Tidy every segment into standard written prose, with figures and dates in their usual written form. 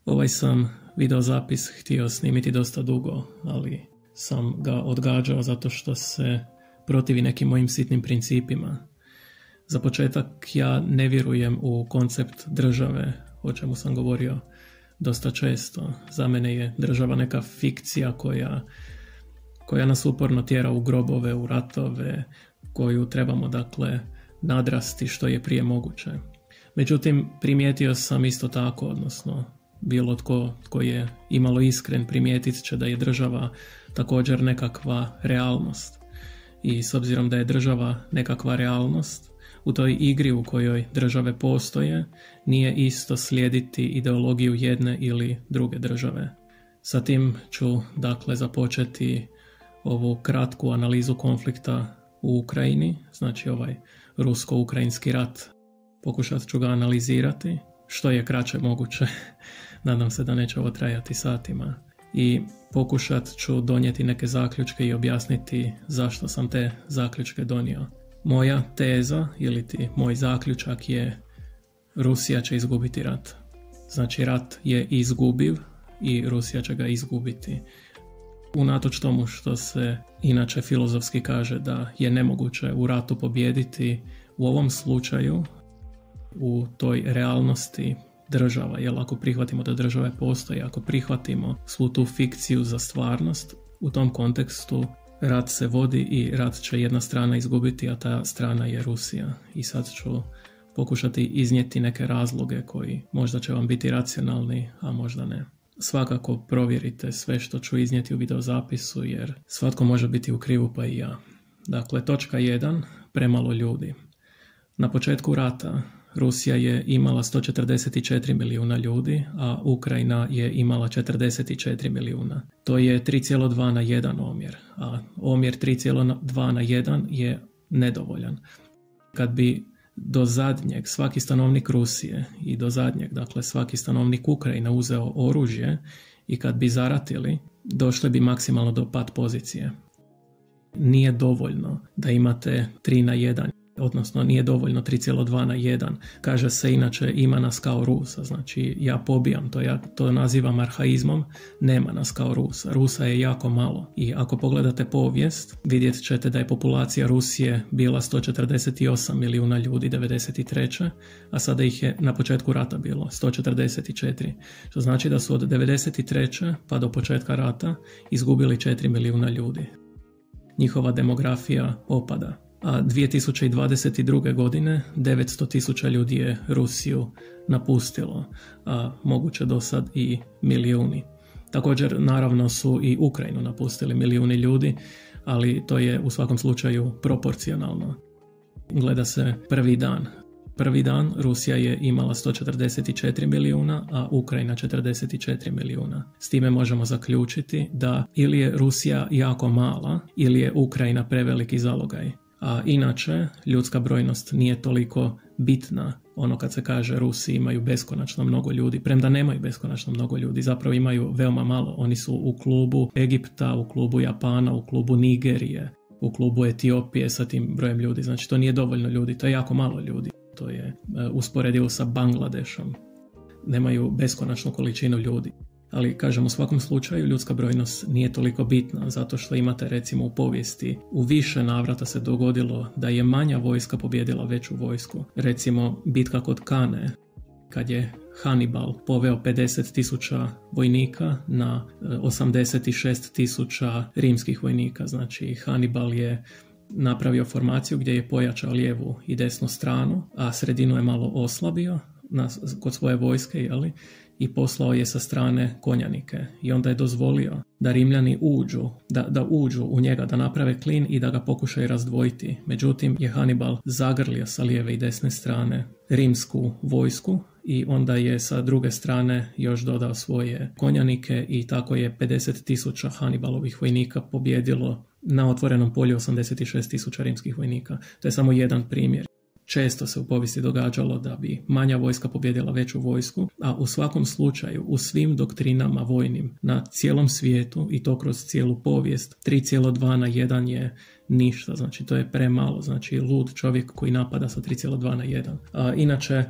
Ovaj sam videozapis htio snimiti dosta dugo, ali sam ga odgađao zato što se protivi nekim mojim sitnim principima. Za početak, ja ne vjerujem u koncept države, o čemu sam govorio dosta često. Za mene je država neka fikcija koja nas uporno tjera u grobove, u ratove, koju trebamo dakle nadrasti što je prije moguće. Međutim, primijetio sam isto tako, odnosno bilo tko je imalo iskren primijetit će da je država također nekakva realnost. I s obzirom da je država nekakva realnost, u toj igri u kojoj države postoje, nije isto slijediti ideologiju jedne ili druge države. Sa tim ću dakle započeti ovu kratku analizu konflikta u Ukrajini, znači ovaj rusko-ukrajinski rat. Pokušat ću ga analizirati što je kraće moguće. Nadam se da neće ovo trajati satima. I pokušat ću donijeti neke zaključke i objasniti zašto sam te zaključke donio. Moja teza ili moj zaključak je: Rusija će izgubiti rat. Znači, rat je izgubiv i Rusija će ga izgubiti. Unatoč tomu što se inače filozofski kaže da je nemoguće u ratu pobijediti, u ovom slučaju, u toj realnosti država, jer ako prihvatimo da države postoje, ako prihvatimo svu tu fikciju za stvarnost, u tom kontekstu rat se vodi i rat će jedna strana izgubiti, a ta strana je Rusija. I sad ću pokušati iznijeti neke razloge koji možda će vam biti racionalni, a možda ne. Svakako provjerite sve što ću iznijeti u videozapisu, jer svatko može biti u krivu, pa i ja. Dakle, točka 1. Premalo ljudi. Na početku rata Rusija je imala 144 milijuna ljudi, a Ukrajina je imala 44 milijuna. To je 3,2 na 1 omjer, a omjer 3,2 na 1 je nedovoljan. Kad bi do zadnjeg svaki stanovnik Rusije i do zadnjeg, dakle svaki stanovnik Ukrajine uzeo oružje i kad bi zaratili, došli bi maksimalno do pat pozicije. Nije dovoljno da imate 3 na 1. Odnosno nije dovoljno 3,2 na 1. Kaže se inače ima nas kao Rusa, znači ja pobijam to, ja to nazivam arhaizmom, nema nas kao Rusa. Rusa je jako malo i ako pogledate povijest vidjet ćete da je populacija Rusije bila 148 milijuna ljudi 93. a sada ih je na početku rata bilo 144. Što znači da su od 93. pa do početka rata izgubili 4 milijuna ljudi. Njihova demografija opada. A 2022. godine 900.000 ljudi je Rusiju napustilo, a moguće do sad i milijuni. Također, naravno, su i Ukrajinu napustili milijuni ljudi, ali to je u svakom slučaju proporcionalno. Gleda se prvi dan. Prvi dan Rusija je imala 144 milijuna, a Ukrajina 44 milijuna. S time možemo zaključiti da ili je Rusija jako mala, ili je Ukrajina preveliki zalogaj. A inače, ljudska brojnost nije toliko bitna. Ono kad se kaže Rusi imaju beskonačno mnogo ljudi, premda nemaju beskonačno mnogo ljudi, zapravo imaju veoma malo. Oni su u klubu Egipta, u klubu Japana, u klubu Nigerije, u klubu Etiopije sa tim brojem ljudi. Znači to nije dovoljno ljudi, to je jako malo ljudi. To je usporedivo sa Bangladešom. Nemaju beskonačnu količinu ljudi. Ali, kažem, u svakom slučaju ljudska brojnost nije toliko bitna, zato što imate recimo u povijesti u više navrata se dogodilo da je manja vojska pobijedila veću vojsku. Recimo bitka kod Kane, kad je Hannibal poveo 50.000 vojnika na 86.000 rimskih vojnika. Znači Hannibal je napravio formaciju gdje je pojačao lijevu i desnu stranu, a sredinu je malo oslabio kod svoje vojske, jeli? I poslao je sa strane konjanike i onda je dozvolio da Rimljani uđu, da uđu u njega, da naprave klin i da ga pokušaju razdvojiti. Međutim je Hannibal zagrlio sa lijeve i desne strane rimsku vojsku i onda je sa druge strane još dodao svoje konjanike i tako je 50.000 Hannibalovih vojnika pobjedilo na otvorenom polju 86.000 rimskih vojnika. To je samo jedan primjer. Često se u povijesti događalo da bi manja vojska pobjedila veću vojsku, a u svakom slučaju, u svim doktrinama vojnim na cijelom svijetu i to kroz cijelu povijest, 3,2 na 1 je ništa, znači to je premalo, znači lud čovjek koji napada sa 3,2 na 1. Inače,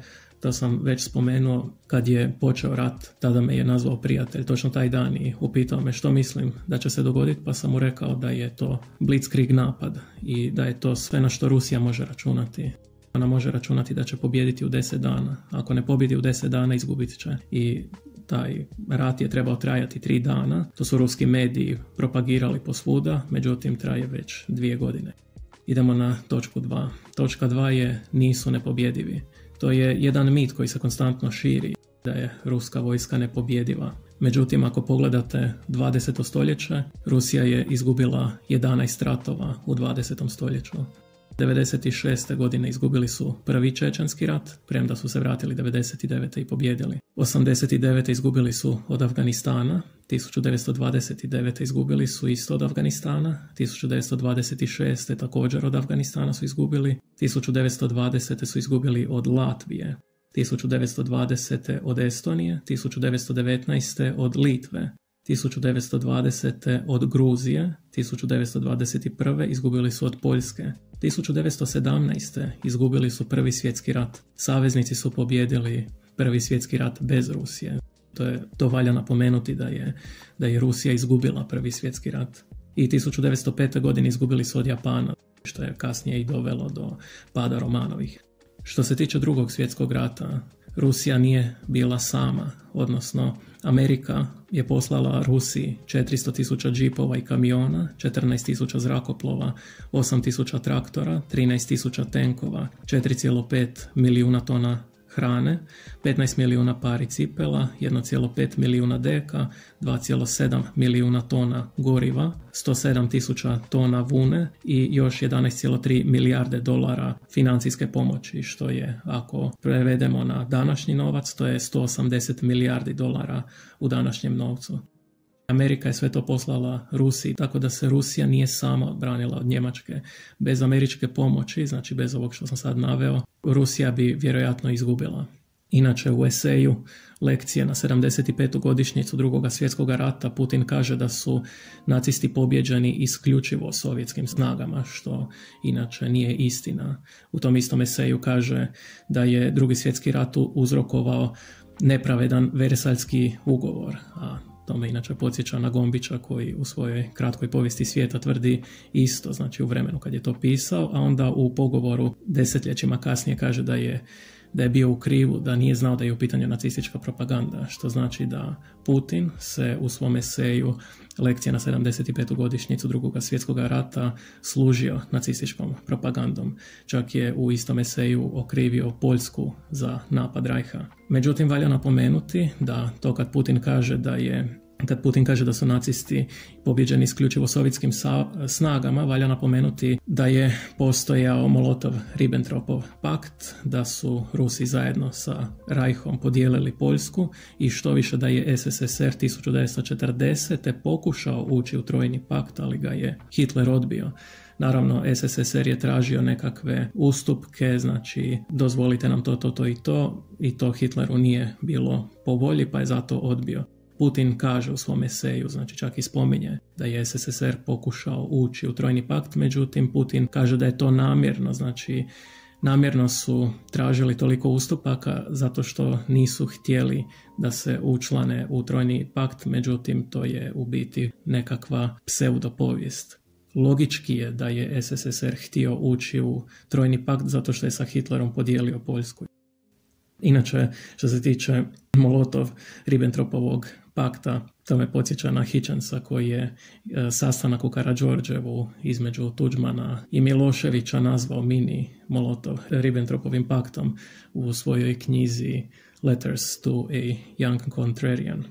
To sam već spomenuo kad je počeo rat, tada me je nazvao prijatelj, točno taj dan, i upitao me što mislim da će se dogoditi, pa sam mu rekao da je to blitzkrieg napad i da je to sve na što Rusija može računati. Ona može računati da će pobijediti u 10 dana. Ako ne pobjedi u 10 dana, izgubit će. I taj rat je trebao trajati 3 dana. To su ruski mediji propagirali posvuda, međutim traje već 2 godine. Idemo na točku 2. Točka 2 je nisu nepobjedivi. To je jedan mit koji se konstantno širi, da je ruska vojska nepobjediva. Međutim, ako pogledate 20. stoljeće, Rusija je izgubila 11 ratova u 20. stoljeću. 96. godine izgubili su prvi čečenski rat, premda su se vratili 99. i pobjedili. 89. izgubili su od Afganistana, 1929. izgubili su isto od Afganistana, 1926. također od Afganistana su izgubili, 1920. su izgubili od Latvije, 1920. od Estonije, 1919. od Litve, 1920. od Gruzije, 1921. izgubili su od Poljske, 1917. izgubili su Prvi svjetski rat. Saveznici su pobijedili Prvi svjetski rat bez Rusije. To valja napomenuti da je Rusija izgubila Prvi svjetski rat. I 1905. godine izgubili su od Japana, što je kasnije i dovelo do pada Romanovih. Što se tiče Drugog svjetskog rata, Rusija nije bila sama, odnosno Amerika je poslala Rusiji 400.000 džipova i kamiona, 14.000 zrakoplova, 8.000 traktora, 13.000 tenkova, 4,5 milijuna tona hrane, 15 milijuna pari cipela, 1,5 milijuna deka, 2,7 milijuna tona goriva, 107.000 tona vune i još 11,3 milijarde dolara financijske pomoći, što je, ako prevedemo na današnji novac, to je 180 milijardi dolara u današnjem novcu. Amerika je sve to poslala Rusiji, tako da se Rusija nije sama branila od Njemačke. Bez američke pomoći, znači bez ovog što sam sad naveo, Rusija bi vjerojatno izgubila. Inače, u eseju lekcije na 75. godišnjicu Drugog svjetskog rata Putin kaže da su nacisti pobjeđeni isključivo sovjetskim snagama, što inače nije istina. U tom istom eseju kaže da je Drugi svjetski rat uzrokovao nepravedan Versaljski ugovor, a to me inače podsjeća na Gombića koji u svojoj kratkoj povijesti svijeta tvrdi isto, znači u vremenu kad je to pisao, a onda u pogovoru desetljećima kasnije kaže da je bio u krivu, da nije znao da je u pitanju nacistička propaganda, što znači da Putin se u svom eseju lekcija na 75. godišnjicu Drugog svjetskog rata služio nacističkom propagandom. Čak je u istom eseju okrivio Poljsku za napad Reicha. Međutim, valja napomenuti da to kad Putin kaže da su nacisti pobjeđeni isključivo sovjetskim snagama, valja napomenuti da je postojao Molotov-Ribbentropov pakt, da su Rusi zajedno sa Reichom podijelili Poljsku i što više da je SSSR 1940. pokušao ući u trojni pakt, ali ga je Hitler odbio. Naravno, SSSR je tražio nekakve ustupke, znači dozvolite nam to i to Hitleru nije bilo po volji, pa je zato odbio. Putin kaže u svom eseju, znači čak i spominje da je SSSR pokušao ući u trojni pakt, međutim Putin kaže da je to namjerno, znači namjerno su tražili toliko ustupaka zato što nisu htjeli da se učlane u trojni pakt, međutim to je u biti nekakva pseudopovijest. Logički je da je SSSR htio ući u trojni pakt zato što je sa Hitlerom podijelio Poljsku. Inače, što se tiče Molotov-Ribbentropovog pakta, to me podsjeća na Hitchensa koji je sastanak u Karađorđevu između Tuđmana i Miloševića nazvao mini Molotov-Ribbentropovim paktom u svojoj knjizi Letters to a Young Contrarian.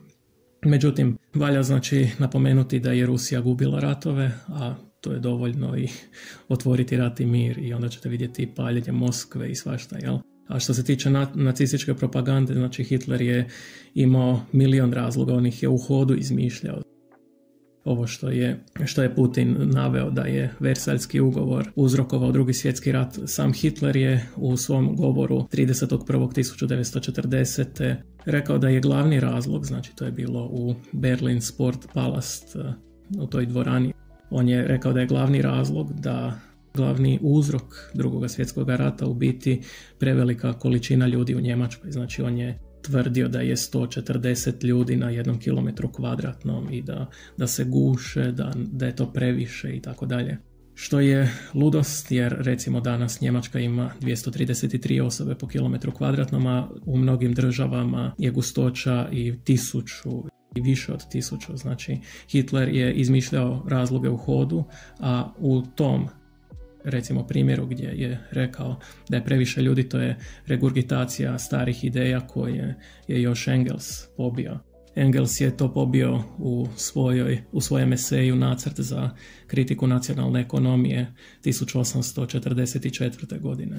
Međutim, valja znači napomenuti da je Rusija gubila ratove, a to je dovoljno i otvoriti rat i mir i onda ćete vidjeti paljenje Moskve i svašta, jel? A što se tiče nacističke propagande, znači Hitler je imao milion razloga, on ih je u hodu izmišljao. Ovo što je Putin naveo da je Versaljski ugovor uzrokovao Drugi svjetski rat, sam Hitler je u svom govoru 30.1.1940. rekao da je glavni razlog, znači to je bilo u Berlin Sport Palast, u toj dvorani, on je rekao da je glavni razlog da glavni uzrok Drugog svjetskog rata u biti prevelika količina ljudi u Njemačkoj. Znači on je tvrdio da je 140 ljudi na 1 kilometru kvadratnom i da se guše, da je to previše i tako dalje. Što je ludost, jer recimo danas Njemačka ima 233 osobe po kilometru kvadratnom, a u mnogim državama je gustoća i 1000 i više od 1000. Znači Hitler je izmišljao razloge u hodu, a u tom recimo primjeru gdje je rekao da je previše ljudi, to je regurgitacija starih ideja koje je još Engels pobio. Engels je to pobio u svojem eseju Nacrt za kritiku nacionalne ekonomije 1844. godine.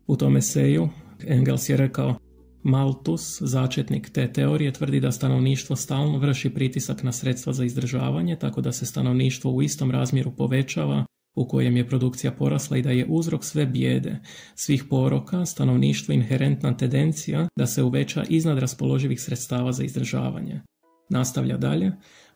U tom eseju Engels je rekao: Malthus, začetnik te teorije, tvrdi da stanovništvo stalno vrši pritisak na sredstva za izdržavanje, tako da se stanovništvo u istom razmjeru povećava u kojem je produkcija porasla i da je uzrok sve bijede, svih poroka, stanovništvo inherentna tendencija da se uveća iznad raspoloživih sredstava za izdržavanje. Nastavlja dalje: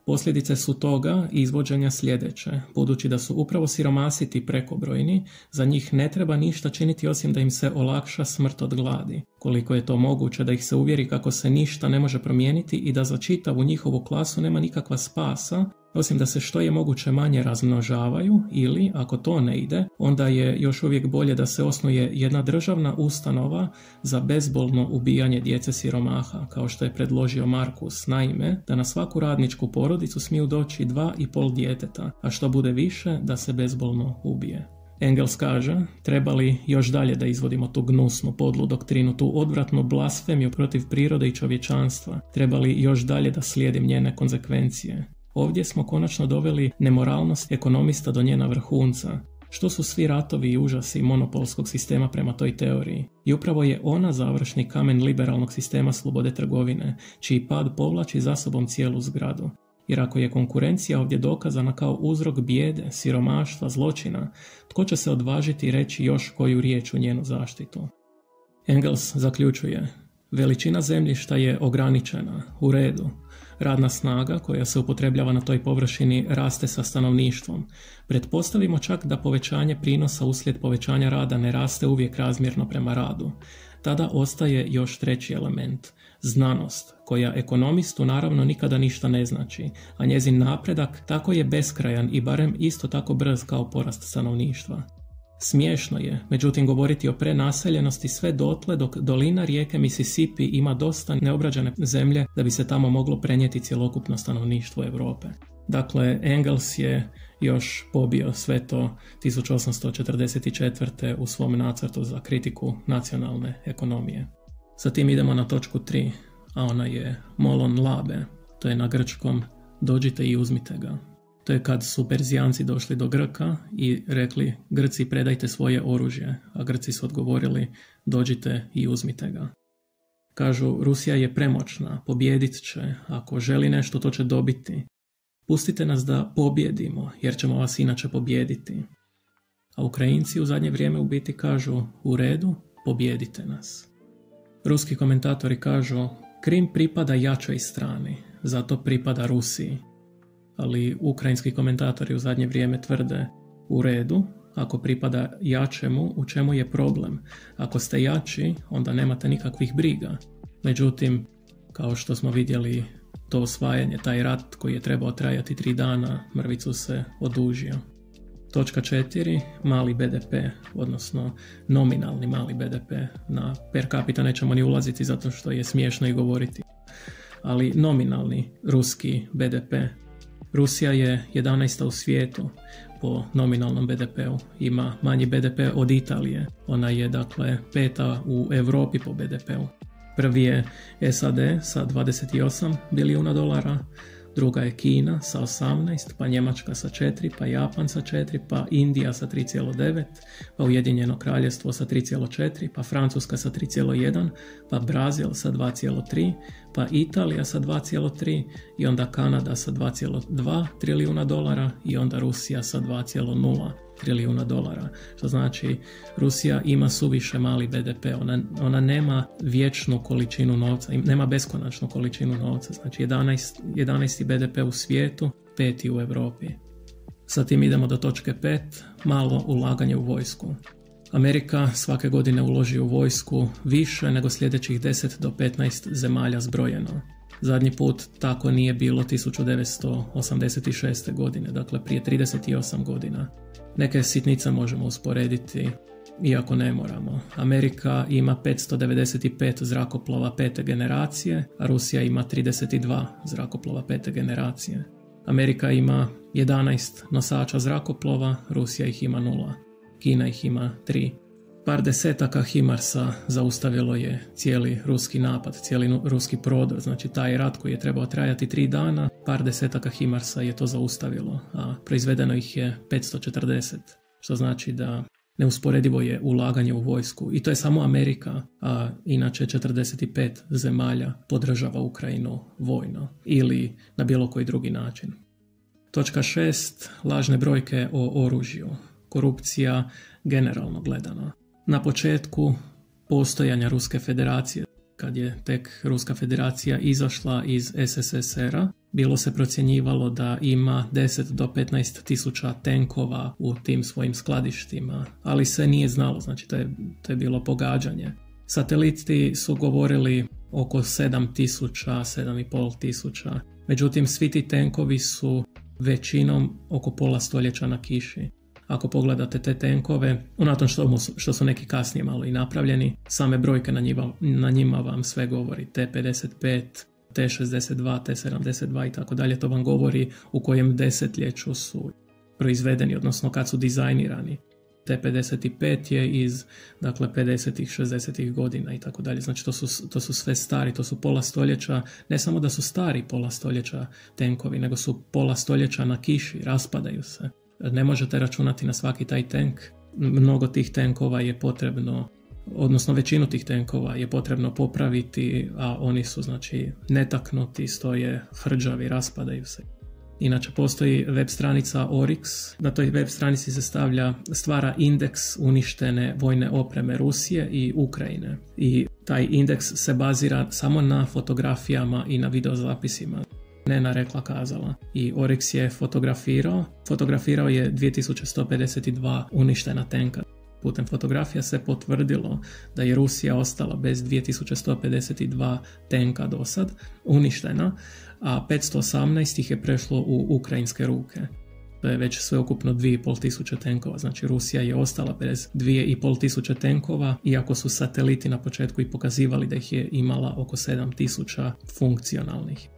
posljedice su toga izvođenja sljedeće. Budući da su upravo siromasiti prekobrojni, za njih ne treba ništa činiti osim da im se olakša smrt od gladi. Koliko je to moguće, da ih se uvjeri kako se ništa ne može promijeniti i da za čitavu njihovu klasu nema nikakva spasa, osim da se što je moguće manje razmnožavaju, ili, ako to ne ide, onda je još uvijek bolje da se osnuje jedna državna ustanova za bezbolno ubijanje djece siromaha, kao što je predložio Markus. Naime, da na svaku radničku porodicu smiju doći 2,5 djeteta, a što bude više, da se bezbolno ubije. Engels kaže: treba li još dalje da izvodimo tu gnusnu, podlu doktrinu, tu odvratnu blasfemiju protiv prirode i čovječanstva? Treba li još dalje da slijedim njene konzekvencije? Ovdje smo konačno doveli nemoralnost ekonomista do njena vrhunca. Što su svi ratovi i užasi monopolskog sistema prema toj teoriji? I upravo je ona završni kamen liberalnog sistema slobode trgovine, čiji pad povlači za sobom cijelu zgradu. Jer ako je konkurencija ovdje dokazana kao uzrok bijede, siromaštva, zločina, tko će se odvažiti reći još koju riječ u njenu zaštitu? Engels zaključuje: veličina zemljišta je ograničena, u redu. Radna snaga koja se upotrebljava na toj površini raste sa stanovništvom. Pretpostavimo čak da povećanje prinosa uslijed povećanja rada ne raste uvijek razmjerno prema radu. Tada ostaje još treći element, znanost, koja ekonomistu naravno nikada ništa ne znači, a njezin napredak tako je beskrajan i barem isto tako brz kao porast stanovništva. Smiješno je, međutim, govoriti o prenaseljenosti sve dotle dok dolina rijeke Mississippi ima dosta neobrađene zemlje da bi se tamo moglo prenijeti cjelokupno stanovništvo Europe. Dakle, Engels je još pobio sve to 1844. u svom nacrtu za kritiku nacionalne ekonomije. Zatim idemo na točku 3, a ona je molon labe, to je na grčkom dođite i uzmite ga. To je kad su Perzijanci došli do Grka i rekli: Grci, predajte svoje oružje, a Grci su odgovorili: dođite i uzmite ga. Kažu: Rusija je premoćna, pobijedit će, ako želi nešto to će dobiti. Pustite nas da pobjedimo, jer ćemo vas inače pobijediti. A Ukrajinci u zadnje vrijeme u biti kažu: u redu, pobijedite nas. Ruski komentatori kažu: Krim pripada jačoj strani, zato pripada Rusiji. Ali ukrajinski komentatori u zadnje vrijeme tvrde: u redu, ako pripada jačemu, u čemu je problem? Ako ste jači, onda nemate nikakvih briga. Međutim, kao što smo vidjeli, to osvajanje, taj rat koji je trebao trajati 3 dana, mrvicu se odužio. Točka 4. Mali BDP, odnosno nominalni mali BDP. Na per capita nećemo ni ulaziti zato što je smiješno i govoriti. Ali nominalni ruski BDP. Rusija je 11. u svijetu po nominalnom BDP-u. Ima manji BDP od Italije. Ona je dakle 5. u Europi po BDP-u. Prvi je SAD sa 28 bilijuna dolara, druga je Kina sa 18, pa Njemačka sa 4, pa Japan sa 4, pa Indija sa 3,9, pa Ujedinjeno Kraljevstvo sa 3,4, pa Francuska sa 3,1, pa Brazil sa 2,3, pa Italija sa 2,3 i onda Kanada sa 2,2 trilijuna dolara i onda Rusija sa 2,0 trilijuna dolara. Što znači Rusija ima suviše mali BDP, ona nema vječnu količinu novca, nema beskonačnu količinu novca. Znači 11. BDP u svijetu, 5. u Europi. Zatim idemo do točke 5, malo ulaganje u vojsku. Amerika svake godine uloži u vojsku više nego sljedećih 10 do 15 zemalja zbrojeno. Zadnji put tako nije bilo 1986. godine, dakle prije 38 godina. Neke sitnice možemo usporediti, iako ne moramo. Amerika ima 595 zrakoplova 5. generacije, a Rusija ima 32 zrakoplova 5. generacije. Amerika ima 11 nosača zrakoplova, Rusija ih ima 0. Kina ih ima 3. Par desetaka HIMARS-a zaustavilo je cijeli ruski napad, cijeli ruski prodor. Znači taj rat koji je trebao trajati 3 dana, par desetaka HIMARS-a je to zaustavilo, a proizvedeno ih je 540. Što znači da neusporedivo je ulaganje u vojsku. I to je samo Amerika, a inače 45 zemalja podržava Ukrajinu vojno ili na bilo koji drugi način. Točka 6. Lažne brojke o oružju. Korupcija generalno gledano. Na početku postojanja Ruske federacije, kad je tek Ruska federacija izašla iz SSSR-a, bilo se procjenjivalo da ima 10 do 15 tisuća tenkova u tim svojim skladištima, ali se nije znalo, znači to je bilo pogađanje. Sateliti su govorili oko 7 tisuća, 7,5 tisuća, međutim svi ti tenkovi su većinom oko pola stoljeća na kiši. Ako pogledate te tenkove, unatoč što su neki kasnije malo i napravljeni, same brojke na njima vam sve govori. T-55, T-62, T-72 i tako dalje, to vam govori u kojem desetljeću su proizvedeni, odnosno kad su dizajnirani. T-55 je iz 50-ih, 60-ih godina i tako dalje. Znači to su sve stari, to su pola stoljeća, ne samo da su stari pola stoljeća tenkovi, nego su pola stoljeća na kiši, raspadaju se. Ne možete računati na svaki taj tank. Mnogo tih tenkova je potrebno, odnosno većinu tih tenkova je potrebno popraviti, a oni su netaknuti, stoje hrđavi, raspadaju se. Inače postoji web stranica Oryx, na toj web stranici se stvara indeks uništene vojne opreme Rusije i Ukrajine. I taj indeks se bazira samo na fotografijama i na videozapisima, ne na rekla kazala. I Oryx je fotografirao je 2152 uništena tenka. Putem fotografija se potvrdilo da je Rusija ostala bez 2152 tenka do sad, uništena, a 518 ih je prešlo u ukrajinske ruke. To je već sveukupno 2500 tenkova, znači Rusija je ostala bez 2500 tenkova, iako su sateliti na početku i pokazivali da ih je imala oko 7000 funkcionalnih.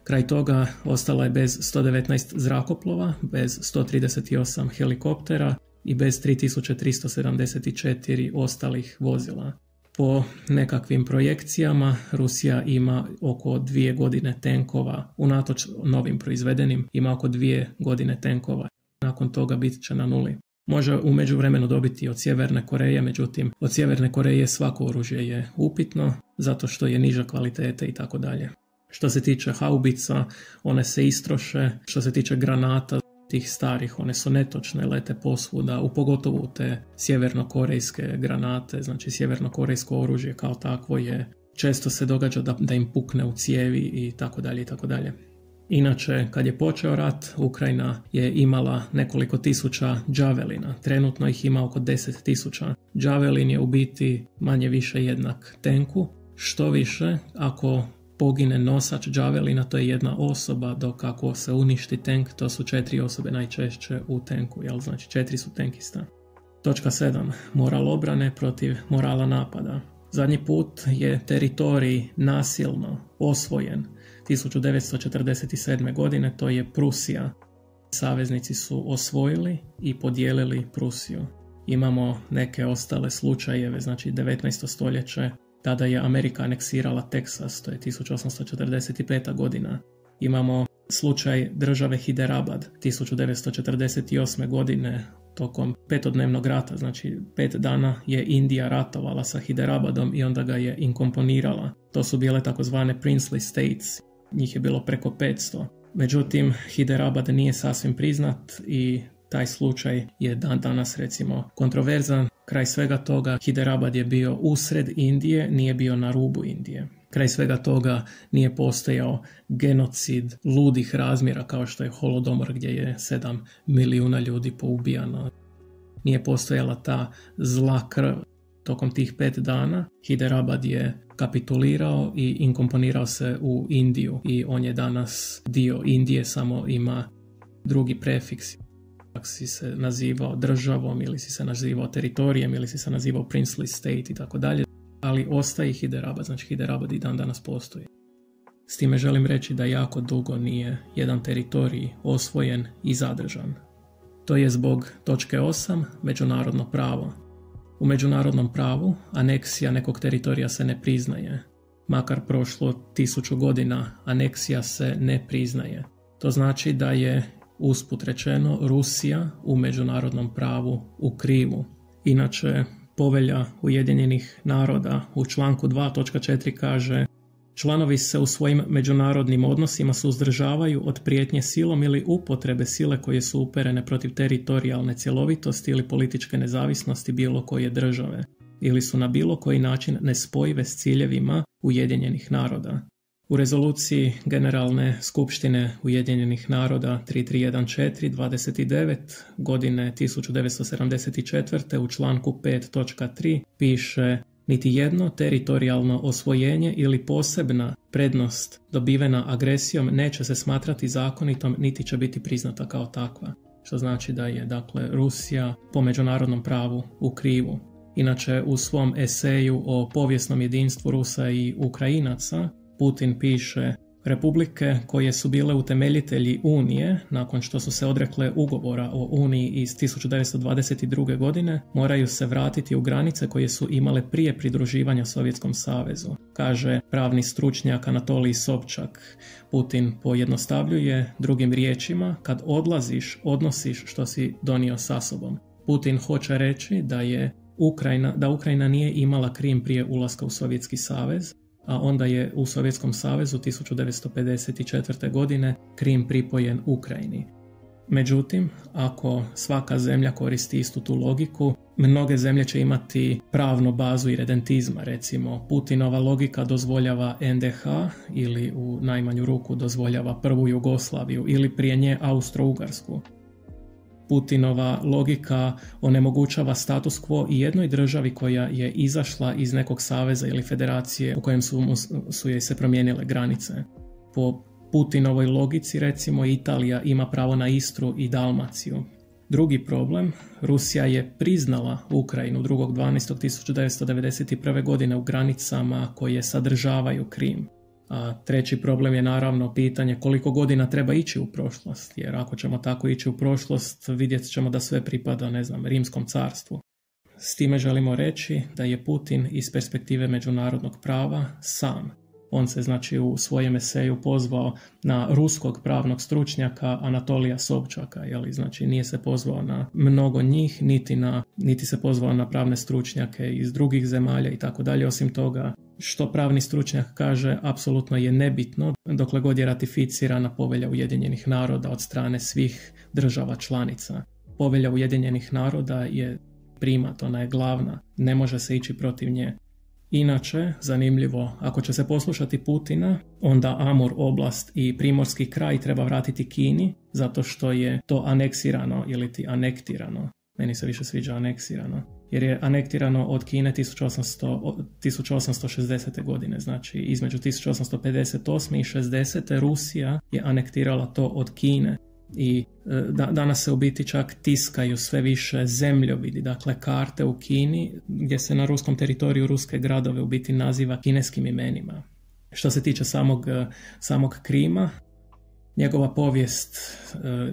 Kraj toga ostala je bez 119 zrakoplova, bez 138 helikoptera i bez 3374 ostalih vozila. Po nekakvim projekcijama Rusija ima oko 2 godine tenkova, unatoč novim proizvedenim ima oko 2 godine tenkova. Nakon toga bit će na nuli. Može u međuvremenu dobiti od Sjeverne Koreje, međutim od Sjeverne Koreje svako oružje je upitno zato što je niža kvalitete i tako dalje. Što se tiče haubica, one se istroše. Što se tiče granata, tih starih, one su netočne, lete posvuda, pogotovo te sjevernokorejske granate, znači sjevernokorejsko oružje kao takvo je, često se događa da im pukne u cijevi i tako dalje i tako dalje. Inače, kad je počeo rat, Ukrajina je imala nekoliko tisuća Javelina, trenutno ih ima oko 10.000. Javelin je u biti manje više jednak tenku, što više, ako pogine nosač Javelina, to je jedna osoba, dok ako se uništi tank, to su 4 osobe najčešće u tanku, jel? Znači 4 su tankista. Točka 7. Moral obrane protiv morala napada. Zadnji put je teritorij nasilno osvojen 1947. godine, to je Prusija. Saveznici su osvojili i podijelili Prusiju. Imamo neke ostale slučajeve, znači 19. stoljeće, tada je Amerika aneksirala Teksas, to je 1845. godina. Imamo slučaj države Hiderabad 1948. godine tokom 5-dnevnog rata, znači 5 dana je Indija ratovala sa Hiderabadom i onda ga je inkomponirala. To su bile takozvane princely states, njih je bilo preko 500. Međutim, Hiderabad nije sasvim priznat i taj slučaj je danas recimo kontroverzan. Kraj svega toga, Hiderabad je bio usred Indije, nije bio na rubu Indije. Kraj svega toga nije postojao genocid ludih razmjera kao što je Holodomor gdje je 7 milijuna ljudi poubijano. Nije postojala ta zla krv. Tokom tih 5 dana Hiderabad je kapitulirao i inkomponirao se u Indiju i on je danas dio Indije, samo ima drugi prefiks. Ako si se nazivao državom ili si se nazivao teritorijem ili si se nazivao princely state i tako dalje, ali ostaje Hiderabad, znači Hiderabad i dan danas postoji. S time želim reći da jako dugo nije jedan teritorij osvojen i zadržan. To je zbog točke 8, međunarodno pravo. U međunarodnom pravu aneksija nekog teritorija se ne priznaje. Makar prošlo 1000 godina, aneksija se ne priznaje. To znači da je, usput rečeno, Rusija u međunarodnom pravu u krivu. Inače, Povelja Ujedinjenih naroda u članku 2.4 kaže: članovi se u svojim međunarodnim odnosima suzdržavaju od prijetnje silom ili upotrebe sile koje su uperene protiv teritorijalne cjelovitosti ili političke nezavisnosti bilo koje države, ili su na bilo koji način nespojive s ciljevima Ujedinjenih naroda. U rezoluciji Generalne skupštine Ujedinjenih naroda 3314 29 godine 1974. u članku 5.3 piše: niti jedno teritorijalno osvojenje ili posebna prednost dobivena agresijom neće se smatrati zakonitom niti će biti priznata kao takva. Što znači da je, dakle, Rusija po međunarodnom pravu u krivu. Inače, u svom eseju o povijesnom jedinstvu Rusa i Ukrajinaca Putin piše: republike koje su bile utemeljitelji Unije, nakon što su se odrekle ugovora o Uniji iz 1922. godine, moraju se vratiti u granice koje su imale prije pridruživanja Sovjetskom savezu, kaže pravni stručnjak Anatolij Sobčak. Putin pojednostavljuje: drugim riječima, kad odlaziš, odnosiš što si donio sa sobom. Putin hoće reći da Ukrajina nije imala Krim prije ulaska u Sovjetski savez, a onda je u Sovjetskom savezu 1954. godine Krim pripojen Ukrajini. Međutim, ako svaka zemlja koristi istu tu logiku, mnoge zemlje će imati pravnu bazu iredentizma. Recimo, Putinova logika dozvoljava NDH ili u najmanju ruku dozvoljava prvu Jugoslaviju ili prije nje Austro-Ugarsku. Putinova logika onemogućava status quo i jednoj državi koja je izašla iz nekog saveza ili federacije u kojem su joj se promijenile granice. Po Putinovoj logici, recimo, Italija ima pravo na Istru i Dalmaciju. Drugi problem, Rusija je priznala Ukrajinu 2.12.1991. godine u granicama koje sadržavaju Krim. A treći problem je naravno pitanje koliko godina treba ići u prošlost, jer ako ćemo tako ići u prošlost, vidjet ćemo da sve pripada, Rimskom carstvu. S time želimo reći da je Putin iz perspektive međunarodnog prava sam. On se, u svojem eseju pozvao na ruskog pravnog stručnjaka Anatolija Sobčaka, nije se pozvao na mnogo njih, niti se pozvao na pravne stručnjake iz drugih zemalja i tako dalje. Osim toga, što pravni stručnjak kaže, apsolutno je nebitno dokle god je ratificirana Povelja Ujedinjenih naroda od strane svih država članica. Povelja Ujedinjenih naroda je primat, ona je glavna, ne može se ići protiv nje. Inače, zanimljivo, ako će se poslušati Putina, onda Amur oblast i Primorski kraj treba vratiti Kini, zato što je to aneksirano ili ti anektirano. Meni se više sviđa aneksirano, jer je anektirano od Kine 1860. godine, znači između 1858. i 60. Rusija je anektirala to od Kine. I danas se u biti čak tiskaju sve više zemljovidi, dakle karte u Kini, gdje se na ruskom teritoriju ruske gradove u biti naziva kineskim imenima. Što se tiče samog Krima, njegova povijest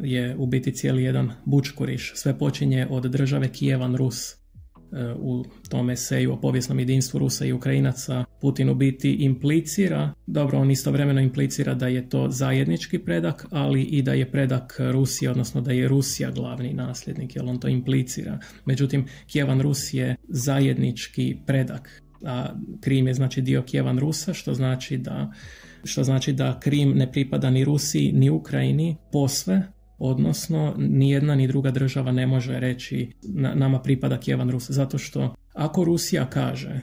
je u biti cijeli jedan bučkuriš. Sve počinje od države Kijevan Rus. U tom eseju o povijesnom jedinstvu Rusa i Ukrajinaca Putin u biti implicira, on istovremeno implicira da je to zajednički predak, ali i da je predak Rusije, odnosno da je Rusija glavni nasljednik, jer on to implicira. Međutim, Kijevan Rus je zajednički predak, a Krim je dio Kijevan Rusa, što znači da Krim ne pripada ni Rusiji ni Ukrajini posve. Odnosno, ni jedna ni druga država ne može reći nama pripada Kijevan Rus, zato što ako Rusija kaže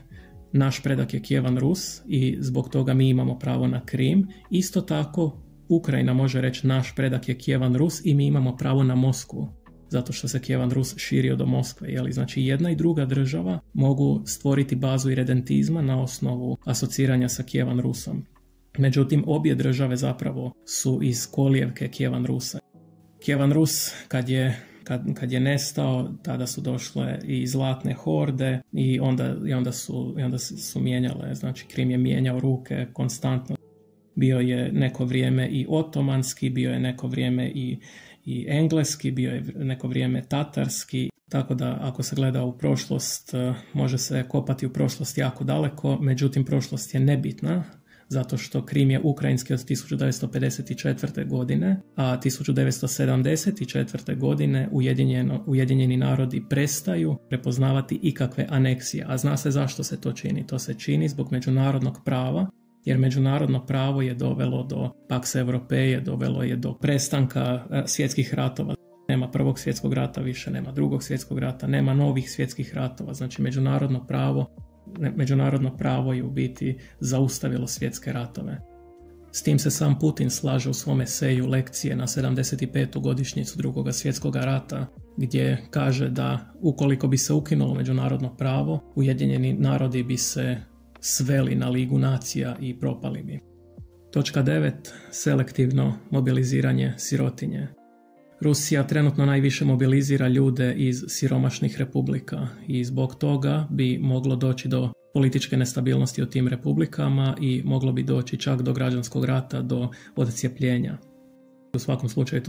naš predak je Kievan Rus i zbog toga mi imamo pravo na Krim. Isto tako Ukrajina može reći naš predak je Kievan Rus i mi imamo pravo na Moskvu, zato što se Kievan Rus širio do Moskve. Znači jedna i druga država mogu stvoriti bazu iredentizma na osnovu asociranja sa Kievan Rusom. Međutim, obje države zapravo su iz kolijevke Kievan Rusa. Kievan Rus, kad je nestao, tada su došle i zlatne horde i onda su mijenjale, znači Krim je mijenjao ruke konstantno. Bio je neko vrijeme i otomanski, bio je neko vrijeme i engleski, bio je neko vrijeme tatarski, tako da ako se gleda u prošlost, može se kopati u prošlost jako daleko, međutim prošlost je nebitna, zato što Krim je ukrajinski od 1954. godine, a 1974. godine Ujedinjeni narodi prestaju prepoznavati ikakve aneksije. A zna se zašto se to čini. To se čini zbog međunarodnog prava, jer međunarodno pravo je dovelo do Pax Europeje, dovelo je do prestanka svjetskih ratova. Nema prvog svjetskog rata više, nema drugog svjetskog rata, nema novih svjetskih ratova. Znači međunarodno pravo je u biti zaustavilo svjetske ratove. S tim se sam Putin slaže u svom eseju Lekcije na 75. godišnjicu drugog svjetskog rata, gdje kaže da ukoliko bi se ukinulo međunarodno pravo, Ujedinjeni narodi bi se sveli na Ligu nacija i propali bi. Točka 9. Selektivno mobiliziranje sirotinje. Rusija trenutno najviše mobilizira ljude iz siromašnih republika i zbog toga bi moglo doći do političke nestabilnosti u tim republikama i moglo bi doći čak do građanskog rata, do odcijepljenja. U svakom slučaju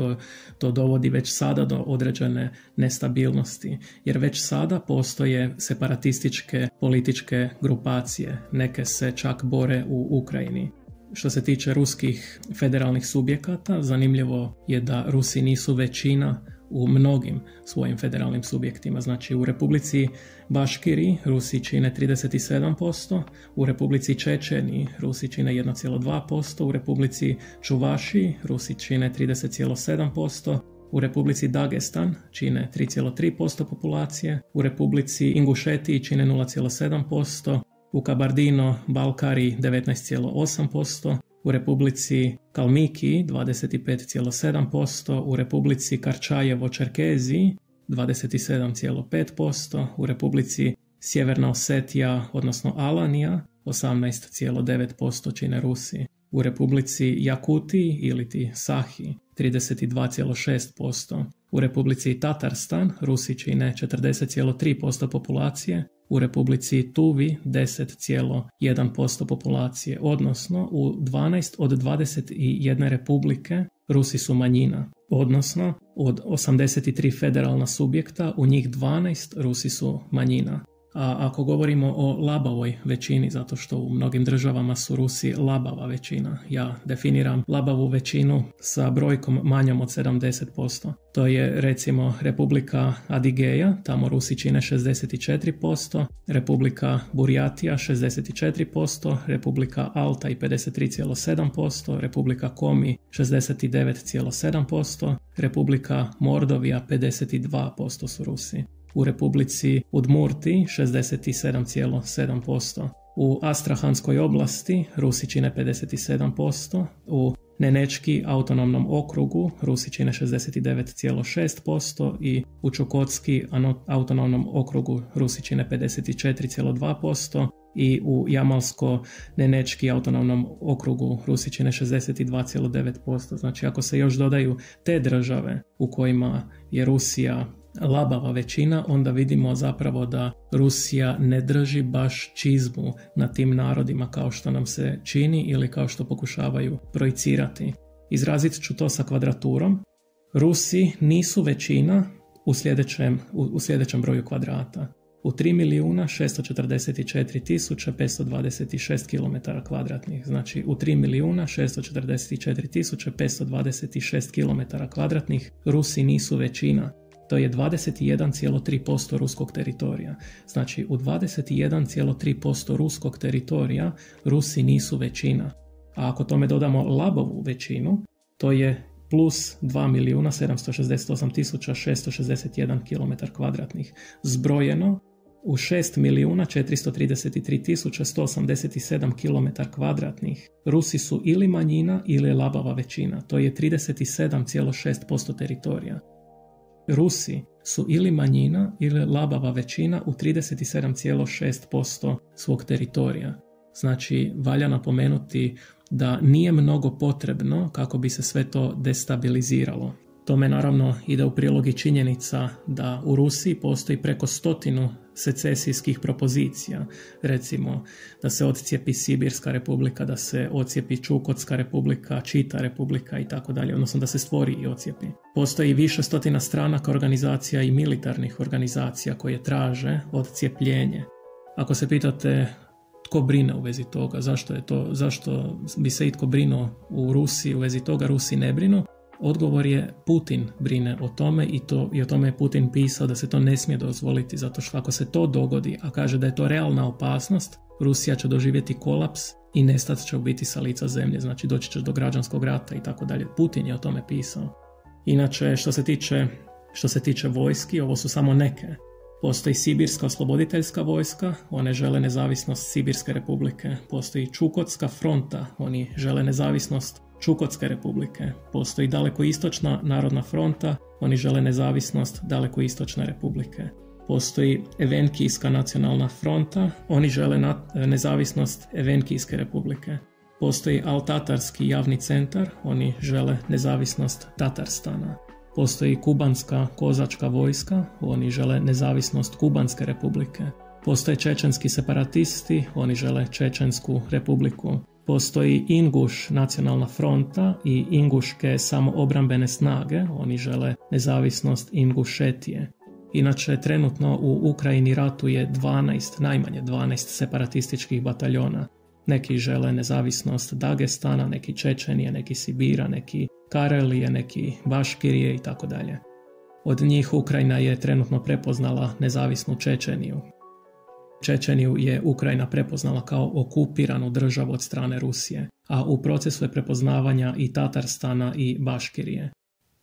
to dovodi već sada do određene nestabilnosti, jer već sada postoje separatističke političke grupacije, neke se čak bore u Ukrajini. Što se tiče ruskih federalnih subjekata, zanimljivo je da Rusi nisu većina u mnogim svojim federalnim subjektima. Znači u Republici Baškiri Rusi čine 37%, u Republici Čečeni Rusi čine 1,2%, u Republici Čuvaši Rusi čine 30,7%, u Republici Dagestan čine 3,3% populacije, u Republici Ingušetiji čine 0,7%, u Kabardino-Balkari 19,8%, u Republici Kalmiki 25,7%, u Republici Karčajevo-Čerkezi 27,5%, u Republici Sjeverna Osetija, odnosno Alanija 18,9% čine Rusi, u Republici Jakutiji iliti Sahi 32,6%, u Republici Tatarstan Rusi čine 40,3% populacije, u Republici Tuvi 10,1% populacije, odnosno u 12 od 21 republike Rusi su manjina, odnosno od 83 federalna subjekta u njih 12 Rusi su manjina. A ako govorimo o labavoj većini, zato što u mnogim državama su Rusi labava većina, ja definiram labavu većinu sa brojkom manjom od 70%. To je recimo Republika Adigeja, tamo Rusi čine 64%, Republika Burjatija 64%, Republika Altaj 53,7%, Republika Komi 69,7%, Republika Mordovija 52% su Rusi. U Republici Udmurti 67,7%. U Astrahanskoj oblasti Rusi čine 57%. U Nenečki autonomnom okrugu Rusi čine 69,6% i u Čukotski autonomnom okrugu Rusi čine 54,2% i u Jamalsko-Nenečki autonomnom okrugu Rusi čine 62,9%. Znači ako se još dodaju te države u kojima je Rusija labava većina, onda vidimo zapravo da Rusija ne drži baš čizmu na tim narodima kao što nam se čini ili kao što pokušavaju projicirati. Izrazit ću to sa kvadraturom. Rusi nisu većina u sljedećem broju kvadrata. U 3.644.526 km kvadratnih. Znači u 3.644.526 km kvadratnih Rusi nisu većina. To je 21,3% ruskog teritorija. Znači, u 21,3% ruskog teritorija Rusi nisu većina. A ako tome dodamo labavu većinu, to je plus 2.768.661 km kvadratnih. Zbrojeno, U 6.433.187 km kvadratnih Rusi su ili manjina ili labava većina. To je 37,6% teritorija. Rusi su ili manjina ili labava većina u 37,6% svog teritorija. Znači, valja napomenuti da nije mnogo potrebno kako bi se sve to destabiliziralo. Tome naravno ide u prilog i činjenica da u Rusiji postoji preko 100 secesijskih propozicija. Recimo da se odcijepi Sibirska republika, da se odcijepi Čukotska republika, Čita republika i tako dalje, odnosno da se stvori i odcijepi. Postoji više stotina stranaka organizacija i militarnih organizacija koje traže odcijepljenje. Ako se pitate tko brine u vezi toga, zašto bi se itko brinuo u Rusiji u vezi toga, Rusi ne brinu, odgovor je Putin brine o tome i o tome je Putin pisao da se to ne smije dozvoliti, zato što ako se to dogodi, a kaže da je to realna opasnost, Rusija će doživjeti kolaps i nestat će u biti sa lica zemlje, znači doći će do građanskog rata i tako dalje. Putin je o tome pisao. Inače, što se tiče vojski, ovo su samo neke. Postoji Sibirska osloboditeljska vojska, one žele nezavisnost Sibirske republike. Postoji Čukotska fronta, oni žele nezavisnost Čukotske republike. Postoji Dalekoistočna narodna fronta, oni žele nezavisnost Dalekoistočne republike. Postoji Evenkijska nacionalna fronta, oni žele nezavisnost Evenkijske republike. Postoji Al-Tatarski javni centar, oni žele nezavisnost Tatarstana. Postoji Kubanska kozačka vojska, oni žele nezavisnost Kubanske republike. Postoje čečenski separatisti, oni žele Čečensku republiku. Postoji Inguš nacionalna fronta i Inguške samoobrambene snage, oni žele nezavisnost Ingušetije. Inače, trenutno u Ukrajini ratuje najmanje 12 separatističkih bataljona. Neki žele nezavisnost Dagestana, neki Čečenije, neki Sibira, neki Karelije, neki Baškirije i tako dalje. Od njih Ukrajina je trenutno prepoznala nezavisnu Čečeniju. Čečeniju je Ukrajina prepoznala kao okupiranu državu od strane Rusije, a u procesu je prepoznavanja i Tatarstana i Baškirije.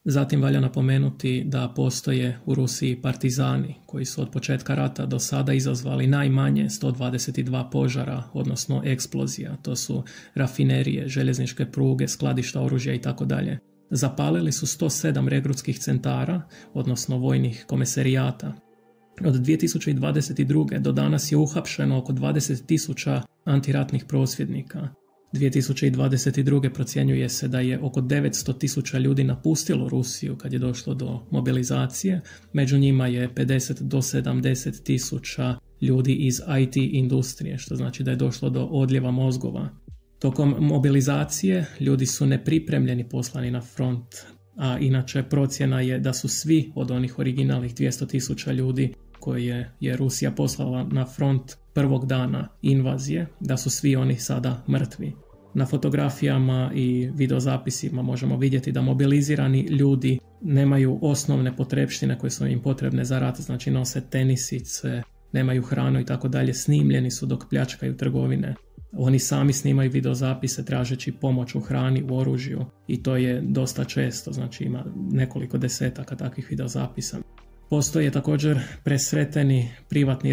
Zatim valja napomenuti da postoje u Rusiji partizani koji su od početka rata do sada izazvali najmanje 122 požara, odnosno eksplozija. To su rafinerije, željezničke pruge, skladišta oružja i tako dalje. Zapalili su 107 regrutskih centara, odnosno vojnih komisarijata. Od 2022. do danas je uhapšeno oko 20.000 antiratnih prosvjednika. 2022. procjenjuje se da je oko 900.000 ljudi napustilo Rusiju kad je došlo do mobilizacije. Među njima je 50 do 70.000 ljudi iz IT industrije, što znači da je došlo do odljeva mozgova. Tokom mobilizacije ljudi su nepripremljeni poslani na front, a inače procjena je da su svi od onih originalnih 200.000 ljudi koje je Rusija poslala na front prvog dana invazije, da su svi oni sada mrtvi. Na fotografijama i videozapisima možemo vidjeti da mobilizirani ljudi nemaju osnovne potrepštine koje su im potrebne za rat, znači nose tenisice, nemaju hranu i tako dalje, snimljeni su dok pljačkaju trgovine. Oni sami snimaju videozapise tražeći pomoć u hrani, u oružju i to je dosta često, znači ima nekoliko desetaka takvih videozapisa. Postoje također presreteni privatni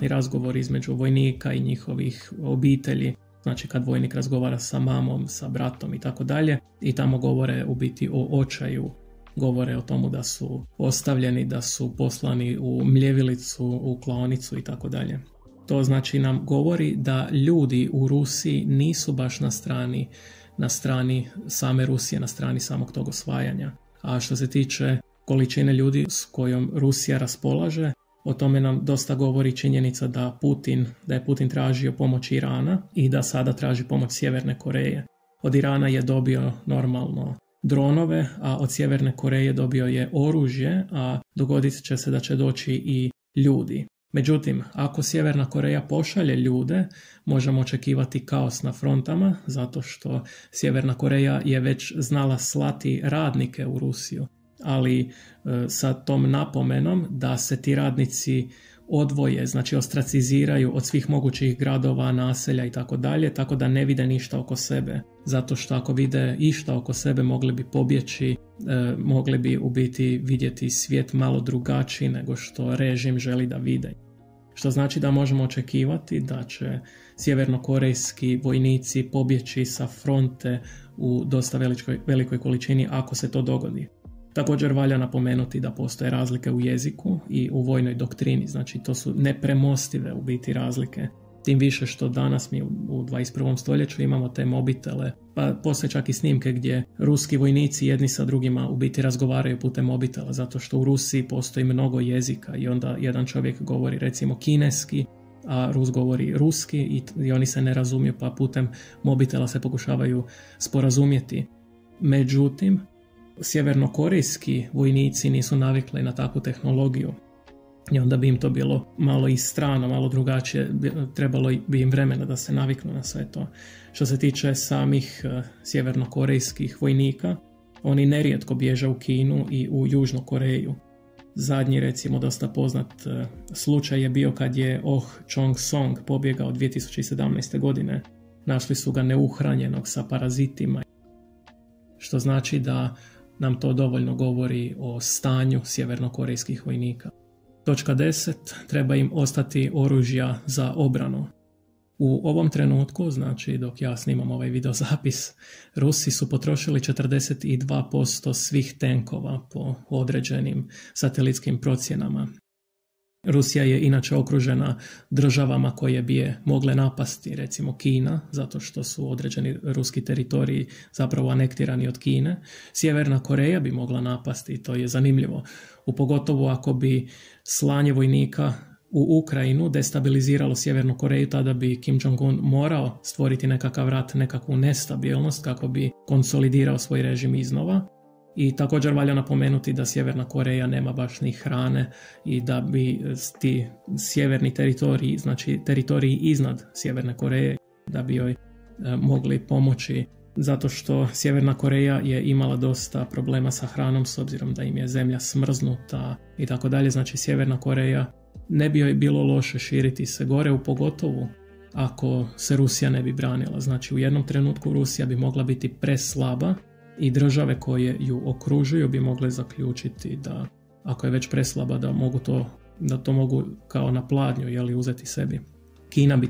razgovori između vojnika i njihovih obitelji, znači kad vojnik razgovara sa mamom, sa bratom i tako dalje, i tamo govore u biti o očaju, govore o tomu da su ostavljeni, da su poslani u mljevilicu, u klaonicu i tako dalje. To znači nam govori da ljudi u Rusiji nisu baš na strani same Rusije, na strani samog tog osvajanja. A što se tiče količine ljudi s kojom Rusija raspolaže, o tome nam dosta govori činjenica da je Putin tražio pomoć Irana i da sada traži pomoć Sjeverne Koreje. Od Irana je dobio normalno dronove, a od Sjeverne Koreje dobio je oružje, a dogodit će se da će doći i ljudi. Međutim, ako Sjeverna Koreja pošalje ljude, možemo očekivati kaos na frontama, zato što Sjeverna Koreja je već znala slati radnike u Rusiju, ali sa tom napomenom da se ti radnici odvoje, znači ostraciziraju od svih mogućih gradova, naselja i tako dalje, tako da ne vide ništa oko sebe. Zato što ako vide išta oko sebe mogli bi pobjeći, mogli bi u biti vidjeti svijet malo drugačiji nego što režim želi da vide. Što znači da možemo očekivati da će sjevernokorejski vojnici pobjeći sa fronte u dosta velikoj količini ako se to dogodi. Također valja napomenuti da postoje razlike u jeziku i u vojnoj doktrini, znači to su nepremostive u biti razlike. Tim više što danas mi u 21. stoljeću imamo te mobitele, pa postoje čak i snimke gdje ruski vojnici jedni sa drugima u biti razgovaraju putem mobitela, zato što u Rusiji postoji mnogo jezika i onda jedan čovjek govori recimo kineski, a Rus govori ruski i oni se ne razumiju, pa putem mobitela se pokušavaju sporazumjeti. Međutim, sjevernokorejski vojnici nisu navikli na takvu tehnologiju i onda bi im to bilo malo i strano, malo drugačije, trebalo bi im vremena da se naviknu na sve to. Što se tiče samih sjevernokorejskih vojnika, oni nerijetko bježe u Kinu i u Južnu Koreju. Zadnji, recimo, dosta poznat slučaj je bio kad je Oh Chong-song pobjegao 2017. godine. Našli su ga neuhranjenog sa parazitima, što znači da nam to dovoljno govori o stanju sjevernokorejskih vojnika. Točka 10. Treba im ostati oružja za obranu. U ovom trenutku, znači dok ja snimam ovaj videozapis, Rusi su potrošili 42% svih tenkova po određenim satelitskim procjenama. Rusija je inače okružena državama koje bi je mogle napasti, recimo Kina, zato što su određeni ruski teritoriji zapravo anektirani od Kine. Sjeverna Koreja bi mogla napasti, to je zanimljivo. Pogotovo ako bi slanje vojnika u Ukrajinu destabiliziralo Sjevernu Koreju, tada bi Kim Jong-un morao stvoriti nekakav rat, nekakvu nestabilnost kako bi konsolidirao svoj režim iznova. I također valja napomenuti da Sjeverna Koreja nema baš ni hrane i da bi ti sjeverni teritoriji, znači teritoriji iznad Sjeverne Koreje, da bi joj mogli pomoći, zato što Sjeverna Koreja je imala dosta problema sa hranom s obzirom da im je zemlja smrznuta i tako dalje. Znači Sjeverna Koreja ne bi joj bilo loše širiti se gore, u pogotovu ako se Rusija ne bi branila. Znači u jednom trenutku Rusija bi mogla biti preslaba i države koje ju okružuju bi mogle zaključiti da ako je već preslaba da to mogu kao na pladnju uzeti sebi. Kina bi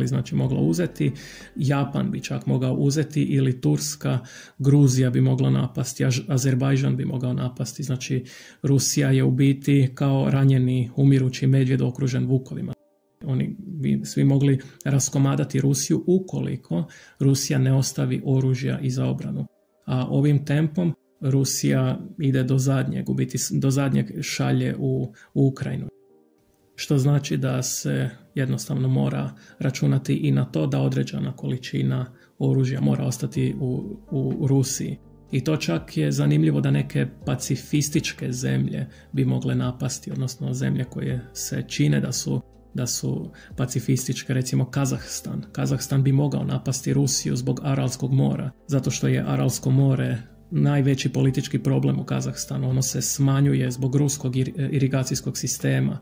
znači mogla uzeti, Japan bi čak mogao uzeti ili Turska, Gruzija bi mogla napasti, Azerbajžan bi mogao napasti. Znači Rusija je u biti kao ranjeni umirući medvjed okružen vukovima. Oni bi svi mogli raskomadati Rusiju ukoliko Rusija ne ostavi oružja i za obranu. A ovim tempom Rusija ide do zadnjeg, u biti do zadnjeg šalje u Ukrajinu. Što znači da se jednostavno mora računati i na to da određena količina oružja mora ostati u Rusiji. I to čak je zanimljivo da neke pacifističke zemlje bi mogle napasti, odnosno zemlje koje se čine da su pacifističke, recimo Kazahstan. Kazahstan bi mogao napasti Rusiju zbog Aralskog mora, zato što je Aralsko more najveći politički problem u Kazahstanu. Ono se smanjuje zbog ruskog irigacijskog sistema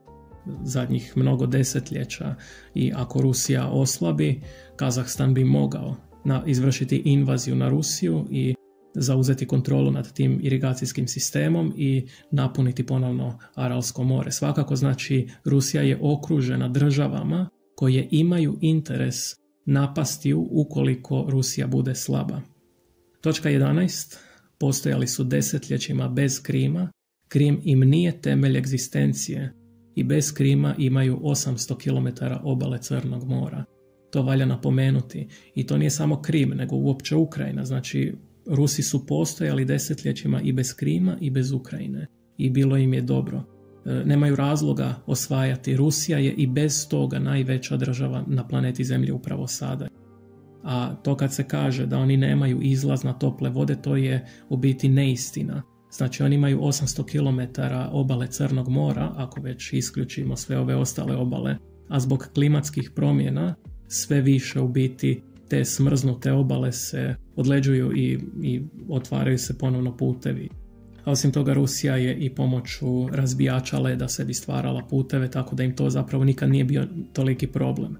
zadnjih mnogo desetljeća i ako Rusija oslabi, Kazahstan bi mogao izvršiti invaziju na Rusiju i zauzeti kontrolu nad tim irigacijskim sistemom i napuniti ponovno Aralsko more. Svakako znači Rusija je okružena državama koje imaju interes napasti ju ukoliko Rusija bude slaba. Točka 11. Postojali su desetljećima bez Krima. Krim im nije temelj egzistencije i bez Krima imaju 800 km obale Crnog mora. To valja napomenuti. I to nije samo Krim, nego uopće Ukrajina. Znači Rusi su postojali desetljećima i bez Krima i bez Ukrajine. I bilo im je dobro. Nemaju razloga osvajati. Rusija je i bez toga najveća država na planeti Zemlji upravo sada. A to kad se kaže da oni nemaju izlaz na tople vode, to je u biti neistina. Znači oni imaju 800 km obale Crnog mora, ako već isključimo sve ove ostale obale. A zbog klimatskih promjena sve više u biti te smrznute obale se odleđuju i otvaraju se ponovno putevi. A osim toga Rusija je i pomoću razbijača leda sebi stvarala puteve, tako da im to zapravo nikad nije bio toliki problem.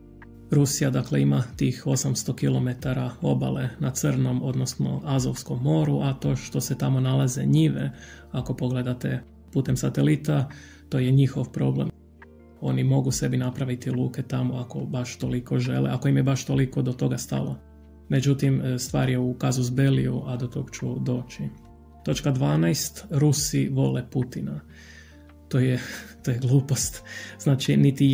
Rusija dakle ima tih 800 km obale na Crnom, odnosno Azovskom moru, a to što se tamo nalaze njive, ako pogledate putem satelita, to je njihov problem. Oni mogu sebi napraviti luke tamo ako baš toliko žele, ako im je baš toliko do toga stalo. Međutim, stvar je u casus belliju, a do tog ću doći. Točka 12. Rusi vole Putina. To je glupost. Znači, niti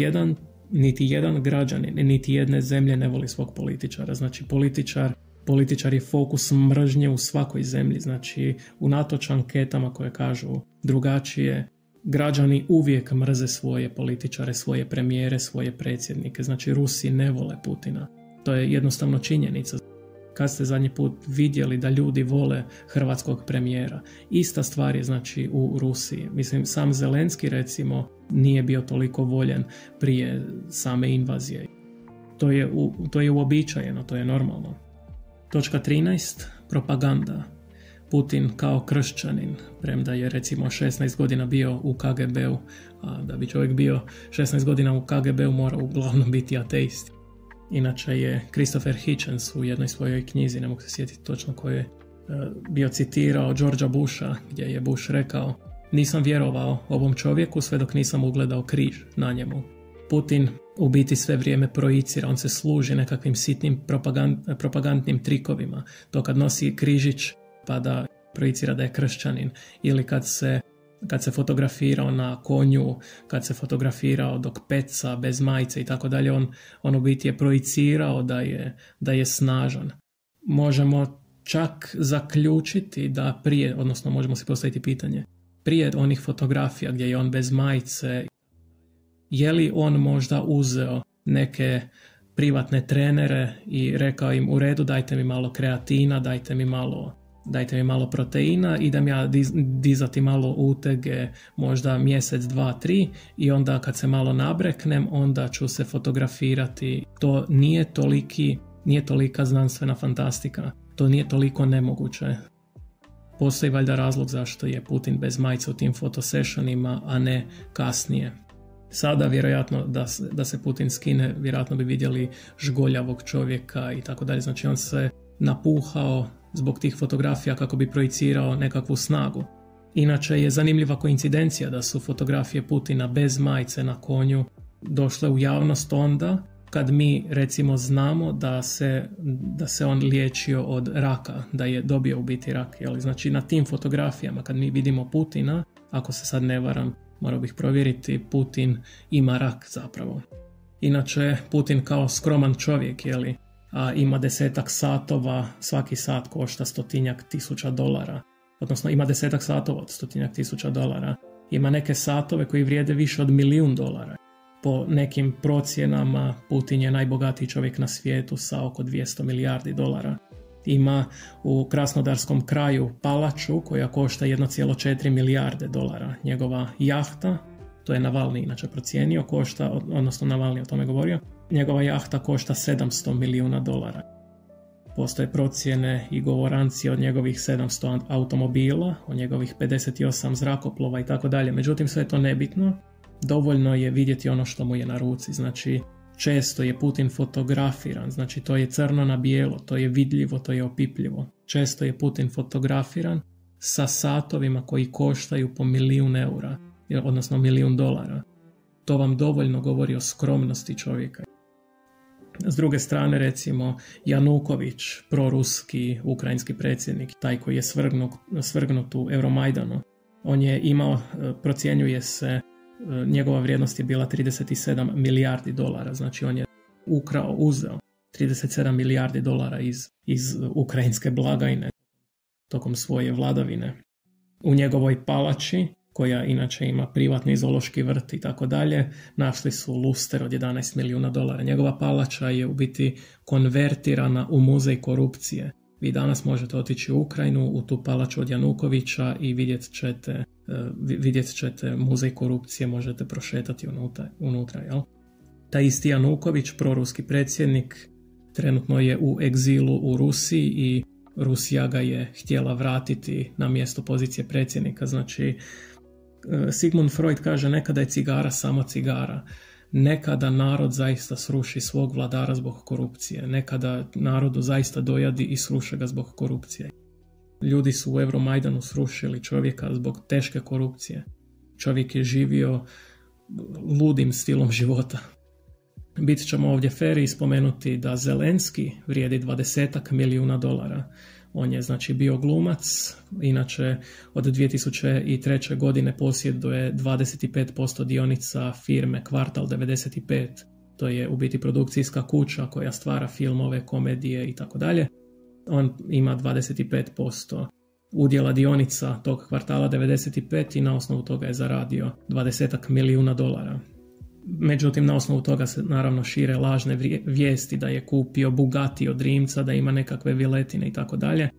jedan građanin, niti jedne zemlje ne voli svog političara. Znači, političar je fokus mržnje u svakoj zemlji. Znači, unatoč anketama koje kažu drugačije, građani uvijek mrze svoje političare, svoje premijere, svoje predsjednike. Znači, Rusi ne vole Putina. To je jednostavno činjenica. Kad ste zadnji put vidjeli da ljudi vole hrvatskog premijera? Ista stvar je znači u Rusiji. Mislim, sam Zelenski recimo nije bio toliko voljen prije same invazije. To je uobičajeno, to je normalno. Točka 13. Propaganda. Putin kao kršćanin, premda je recimo 16 godina bio u KGB-u, a da bi čovjek bio 16 godina u KGB-u mora uglavnom biti ateist. Inače je Christopher Hitchens u jednoj svojoj knjizi, ne mogu se sjetiti točno koju je, bio citirao Georgea Busha, gdje je Bush rekao: nisam vjerovao ovom čovjeku sve dok nisam ugledao križ na njemu. Putin u biti sve vrijeme projicira, on se služi nekakvim sitnim propagandnim trikovima. To kad nosi križić pa da projicira da je kršćanin, ili kad se fotografirao na konju, kad se fotografirao dok peca, bez majice i tako dalje, on u biti je projicirao da je snažan. Možemo čak zaključiti da prije, odnosno možemo si postaviti pitanje, prije onih fotografija gdje je on bez majice, je li on možda uzeo neke privatne trenere i rekao im: u redu, dajte mi malo kreatina, dajte mi malo proteina, idem ja dizati malo utege, možda mjesec, 2, 3, i onda kad se malo nabreknem, onda ću se fotografirati. To nije tolika znanstvena fantastika, to nije toliko nemoguće. Postoji valjda razlog zašto je Putin bez majice u tim fotosessionima, a ne kasnije. Sada vjerojatno da se Putin skine, vjerojatno bi vidjeli žgoljavog čovjeka i tako dalje. Znači on se napuhao zbog tih fotografija kako bi projicirao nekakvu snagu. Inače je zanimljiva koincidencija da su fotografije Putina bez majice na konju došle u javnost onda kad mi recimo znamo da se on liječio od raka, da je dobio u biti rak. Znači na tim fotografijama kad mi vidimo Putina, ako se sad ne varam, morao bih provjeriti, Putin ima rak zapravo. Inače Putin kao skroman čovjek, a ima 10 satova, svaki sat košta $100,000, odnosno ima 10 satova od $100,000. Ima neke satove koji vrijede više od $1,000,000. Po nekim procjenama Putin je najbogatiji čovjek na svijetu sa oko $200 milijardi. Ima u Krasnodarskom kraju palaču koja košta $1,4 milijarde. Njegova jahta, to je Navalni inače procijenio, odnosno Navalni o tome govorio, njegova jahta košta $700 milijuna. Postoje procjene i govoranci od njegovih 700 automobila, od njegovih 58 zrakoplova i tako dalje. Međutim, sve je to nebitno. Dovoljno je vidjeti ono što mu je na ruci. Znači, često je Putin fotografiran. Znači, to je crno na bijelo, to je vidljivo, to je opipljivo. Često je Putin fotografiran sa satovima koji koštaju po €1.000.000, odnosno $1.000.000. To vam dovoljno govori o skromnosti čovjeka. S druge strane, recimo, Januković, proruski ukrajinski predsjednik, taj koji je svrgnut u Euromajdanu, on je imao, procjenjuje se, njegova vrijednost je bila $37 milijardi. Znači on je uzeo $37 milijardi iz ukrajinske blagajne tokom svoje vladavine. U njegovoj palači, koja inače ima privatni zoološki vrt i tako dalje, našli su luster od $11 milijuna. Njegova palača je u biti konvertirana u muzej korupcije. Vi danas možete otići u Ukrajinu, u tu palaču od Janukovića i vidjet ćete muzej korupcije, možete prošetati unutra. Jel? Taj isti Januković, proruski predsjednik, trenutno je u egzilu u Rusiji i Rusija ga je htjela vratiti na mjesto pozicije predsjednika. Znači, Sigmund Freud kaže nekada je cigara samo cigara. Nekada narod zaista sruši svog vladara zbog korupcije. Nekada narodu zaista dojadi i sruše ga zbog korupcije. Ljudi su u Euromajdanu srušili čovjeka zbog teške korupcije. Čovjek je živio ludim stilom života. Bit ćemo ovdje fer i spomenuti da Zelenski vrijedi $20 milijuna. On je znači bio glumac, inače od 2003. godine posjeduje 25% dionica firme Kvartal 95. To je u biti produkcijska kuća koja stvara filmove, komedije i tako dalje. On ima 25% udjela dionica tog Kvartala 95 i na osnovu toga je zaradio $20 milijuna. Međutim, na osnovu toga se naravno šire lažne vijesti da je kupio Bugatti od Rimca, da ima nekakve viletine i tako dalje.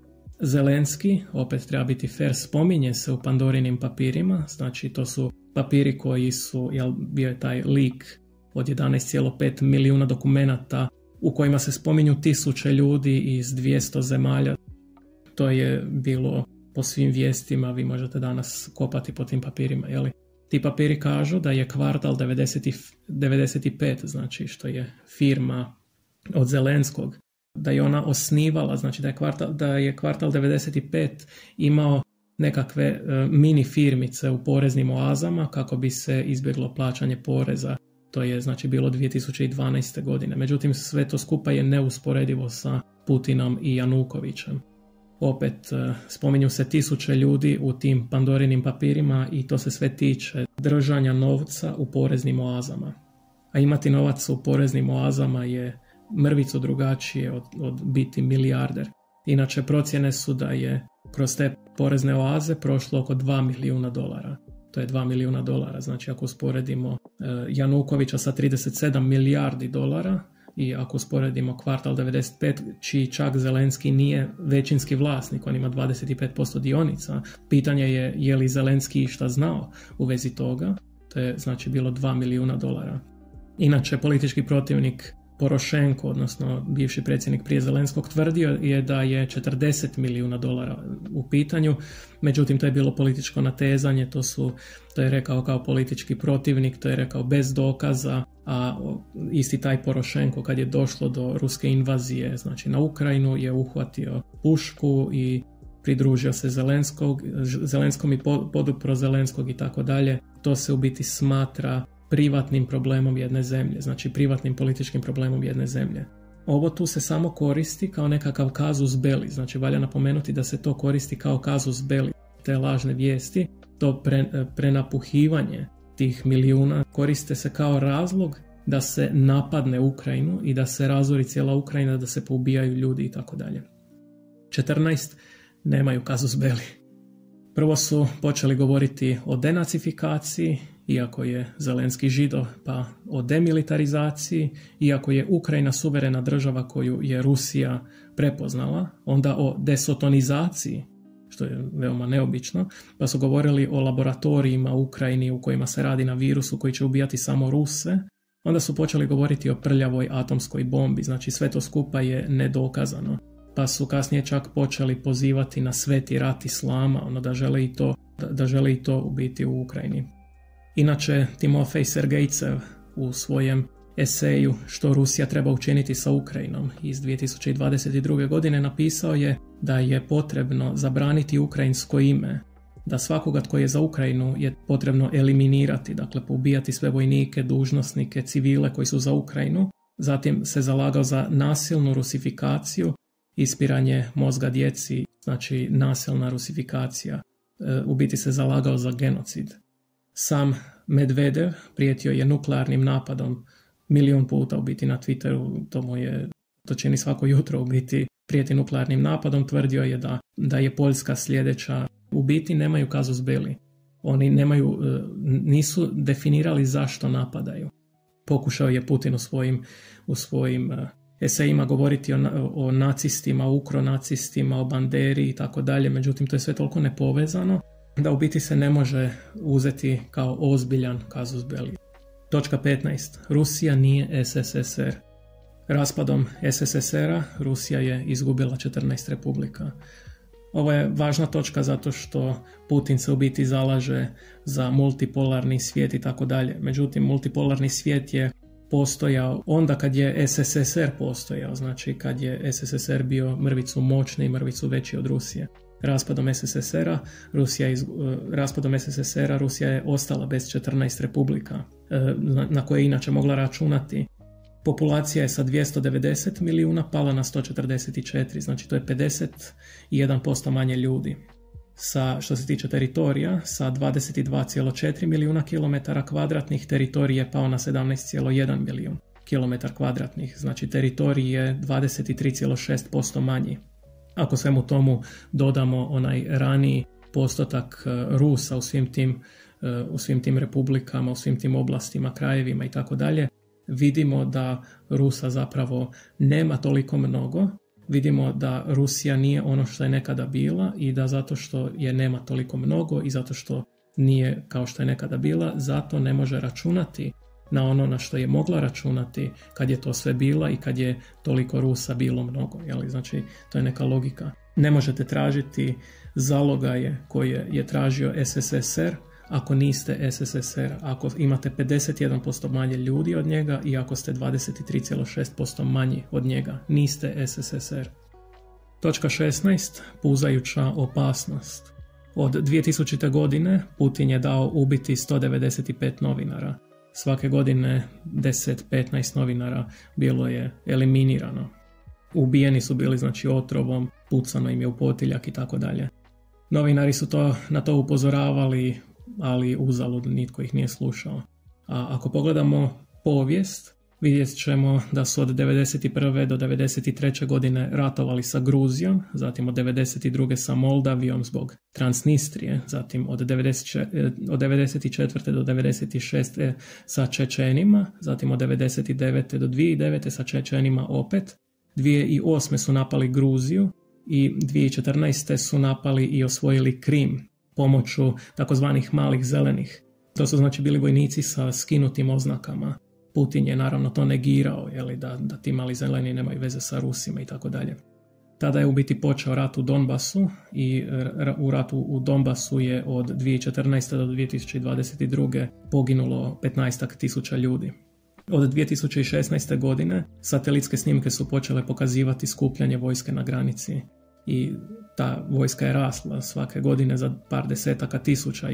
Zelenski, opet treba biti fair, spominje se u Pandorinim papirima, znači to su papiri koji su, bio je taj leak od 11,5 milijuna dokumenata u kojima se spominju 1000 ljudi iz 200 zemalja. To je bilo po svim vijestima, vi možete danas kopati po tim papirima, jeli? Ti papiri kažu da je Kvartal 95, znači što je firma od Zelenskog, da je ona osnivala, znači da je Kvartal 95 imao nekakve mini firmice u poreznim oazama kako bi se izbjeglo plaćanje poreza. To je znači bilo 2012. godine. Međutim, sve to skupa je neusporedivo sa Putinom i Janukovićem. Opet, spominju se 1000 ljudi u tim Pandorinim papirima i to se sve tiče držanja novca u poreznim oazama. A imati novac u poreznim oazama je mrvicu drugačije od biti milijarder. Inače, procjene su da je kroz te porezne oaze prošlo oko $2 milijuna. To je $2 milijuna. Znači, ako usporedimo Janukovića sa 37 milijardi dolara i ako usporedimo Kvartal 95, čiji čak Zelenski nije većinski vlasnik, on ima 25% dionica, pitanje je li Zelenski išta znao u vezi toga. To je znači bilo $2 milijuna. Inače, politički protivnik Porošenko, odnosno bivši predsjednik prije Zelenskog, tvrdio je da je $40 milijuna u pitanju, međutim to je bilo političko natezanje, to je rekao kao politički protivnik, to je rekao bez dokaza, a isti taj Porošenko kad je došlo do ruske invazije, znači na Ukrajinu, je uhvatio pušku i pridružio se Zelenskom i podupro Zelenskog i tako dalje. To se u biti smatra privatnim problemom jedne zemlje, znači privatnim političkim problemom jedne zemlje. Ovo tu se samo koristi kao nekakav casus belli, znači valja napomenuti da se to koristi kao casus belli, te lažne vijesti, to prenapuhivanje tih milijuna koriste se kao razlog da se napadne Ukrajinu i da se razori cijela Ukrajina, da se poubijaju ljudi i tako dalje. 14. Nemaju casus belli. Prvo su počeli govoriti o denacifikaciji, iako je Zelenski Židov, pa o demilitarizaciji, iako je Ukrajina suverena država koju je Rusija prepoznala, onda o desotonizaciji, što je veoma neobično, pa su govorili o laboratorijima u Ukrajini u kojima se radi na virusu koji će ubijati samo Ruse, onda su počeli govoriti o prljavoj atomskoj bombi, znači sve to skupa je nedokazano. Pa su kasnije čak počeli pozivati na sveti rat islama, ono da žele i to ubiti u Ukrajini. Inače, Timofej Sergejcev u svojem eseju Što Rusija treba učiniti sa Ukrajinom iz 2022. godine napisao je da je potrebno zabraniti ukrajinsko ime, da svakoga tko je za Ukrajinu je potrebno eliminirati, dakle poubijati sve vojnike, dužnosnike, civile koji su za Ukrajinu. Zatim se zalagao za nasilnu rusifikaciju, ispiranje mozga djeci, znači nasilna rusifikacija. U biti se zalagao za genocid. Sam Medvedev prijetio je nuklearnim napadom 1.000.000 puta u biti na Twitteru, to čini svako jutro u biti, prijeti nuklearnim napadom, tvrdio je da je Poljska sljedeća. U biti nemaju casus belli. Oni nisu definirali zašto napadaju. Pokušao je Putin u svojim esejima govoriti o nacistima, ukronacistima, o banderi i tako dalje, međutim to je sve toliko nepovezano da u biti se ne može uzeti kao ozbiljan casus belli. Točka 15. Rusija nije SSSR. Raspadom SSSR-a Rusija je izgubila 14 republika. Ovo je važna točka zato što Putin se u biti zalaže za multipolarni svijet i tako dalje. Međutim, multipolarni svijet je postojao onda kad je SSSR postojao, znači kad je SSSR bio mrvicu moćni i mrvicu veći od Rusije. Raspadom SSSR-a Rusija je ostala bez 14 republika na koje je inače mogla računati. Populacija je sa 290 milijuna pala na 144, znači to je 51% manje ljudi. Što se tiče teritorija, sa 22,4 milijuna kilometara kvadratnih teritorij je pao na 17,1 milijun kilometar kvadratnih, znači teritorij je 23,6% manji. Ako svemu tomu dodamo onaj raniji postotak Rusa u svim tim republikama, u svim tim oblastima, krajevima i tako dalje, vidimo da Rusa zapravo nema toliko mnogo. Vidimo da Rusija nije ono što je nekada bila i da zato što je nema toliko mnogo i zato što nije kao što je nekada bila, zato ne može računati na ono na što je mogla računati kad je to sve bila i kad je toliko Rusa bilo mnogo. Znači, to je neka logika. Ne možete tražiti zalogaje koje je tražio SSSR ako niste SSSR, ako imate 51% manje ljudi od njega i ako ste 23,6% manji od njega, niste SSSR. Točka 16. Puzajuća opasnost. Od 2000. godine Putin je dao ubiti 195 novinara. Svake godine 10-15 novinara bilo je eliminirano. Ubijeni su bili znači otrovom, pucano im je u potiljak i tako dalje. Novinari su na to upozoravali, ali uzalud, nitko ih nije slušao. A ako pogledamo povijest, vidjet ćemo da su od 1991. do 1993. godine ratovali sa Gruzijom, zatim od 1992. sa Moldavijom zbog Transnistrije, zatim od 1994. do 1996. sa Čečenima, zatim od 1999. do 2009. sa Čečenima opet. 2008. su napali Gruziju i 2014. su napali i osvojili Krim pomoću takozvanih malih zelenih. To su znači bili vojnici sa skinutim oznakama. Putin je naravno to negirao, da ti mali zeleni nemaju veze sa Rusima i tako dalje. Tada je u biti počeo rat u Donbasu i u ratu u Donbasu je od 2014. do 2022. poginulo 15.000 ljudi. Od 2016. godine satelitske snimke su počele pokazivati skupljanje vojske na granici i ta vojska je rasla svake godine za par desetaka tisuća,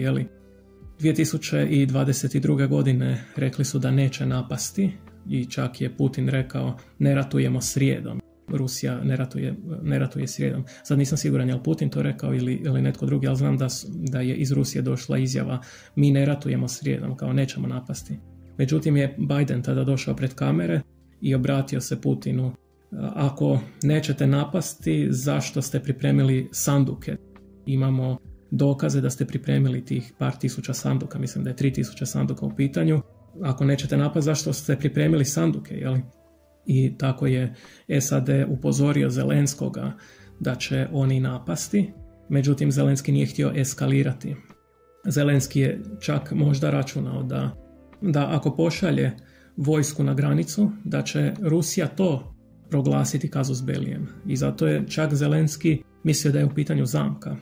2022. godine rekli su da neće napasti i čak je Putin rekao ne ratujemo srijedom. Rusija ne ratuje srijedom. Sad nisam siguran je li Putin to rekao ili netko drugi, ali znam da je iz Rusije došla izjava mi ne ratujemo srijedom, kao nećemo napasti. Međutim je Biden tada došao pred kamere i obratio se Putinu. Ako nećete napasti, zašto ste pripremili sanduke? Imamo dokaze da ste pripremili tih par tisuća sanduka, mislim da je 3000 sanduka u pitanju. Ako nećete napasti, zašto ste pripremili sanduke, I tako je SAD upozorio Zelenskoga da će oni napasti, međutim Zelenski nije htio eskalirati. Zelenski je čak možda računao da ako pošalje vojsku na granicu, da će Rusija to proglasiti casus bellijem. I zato je čak Zelenski mislio da je u pitanju zamka.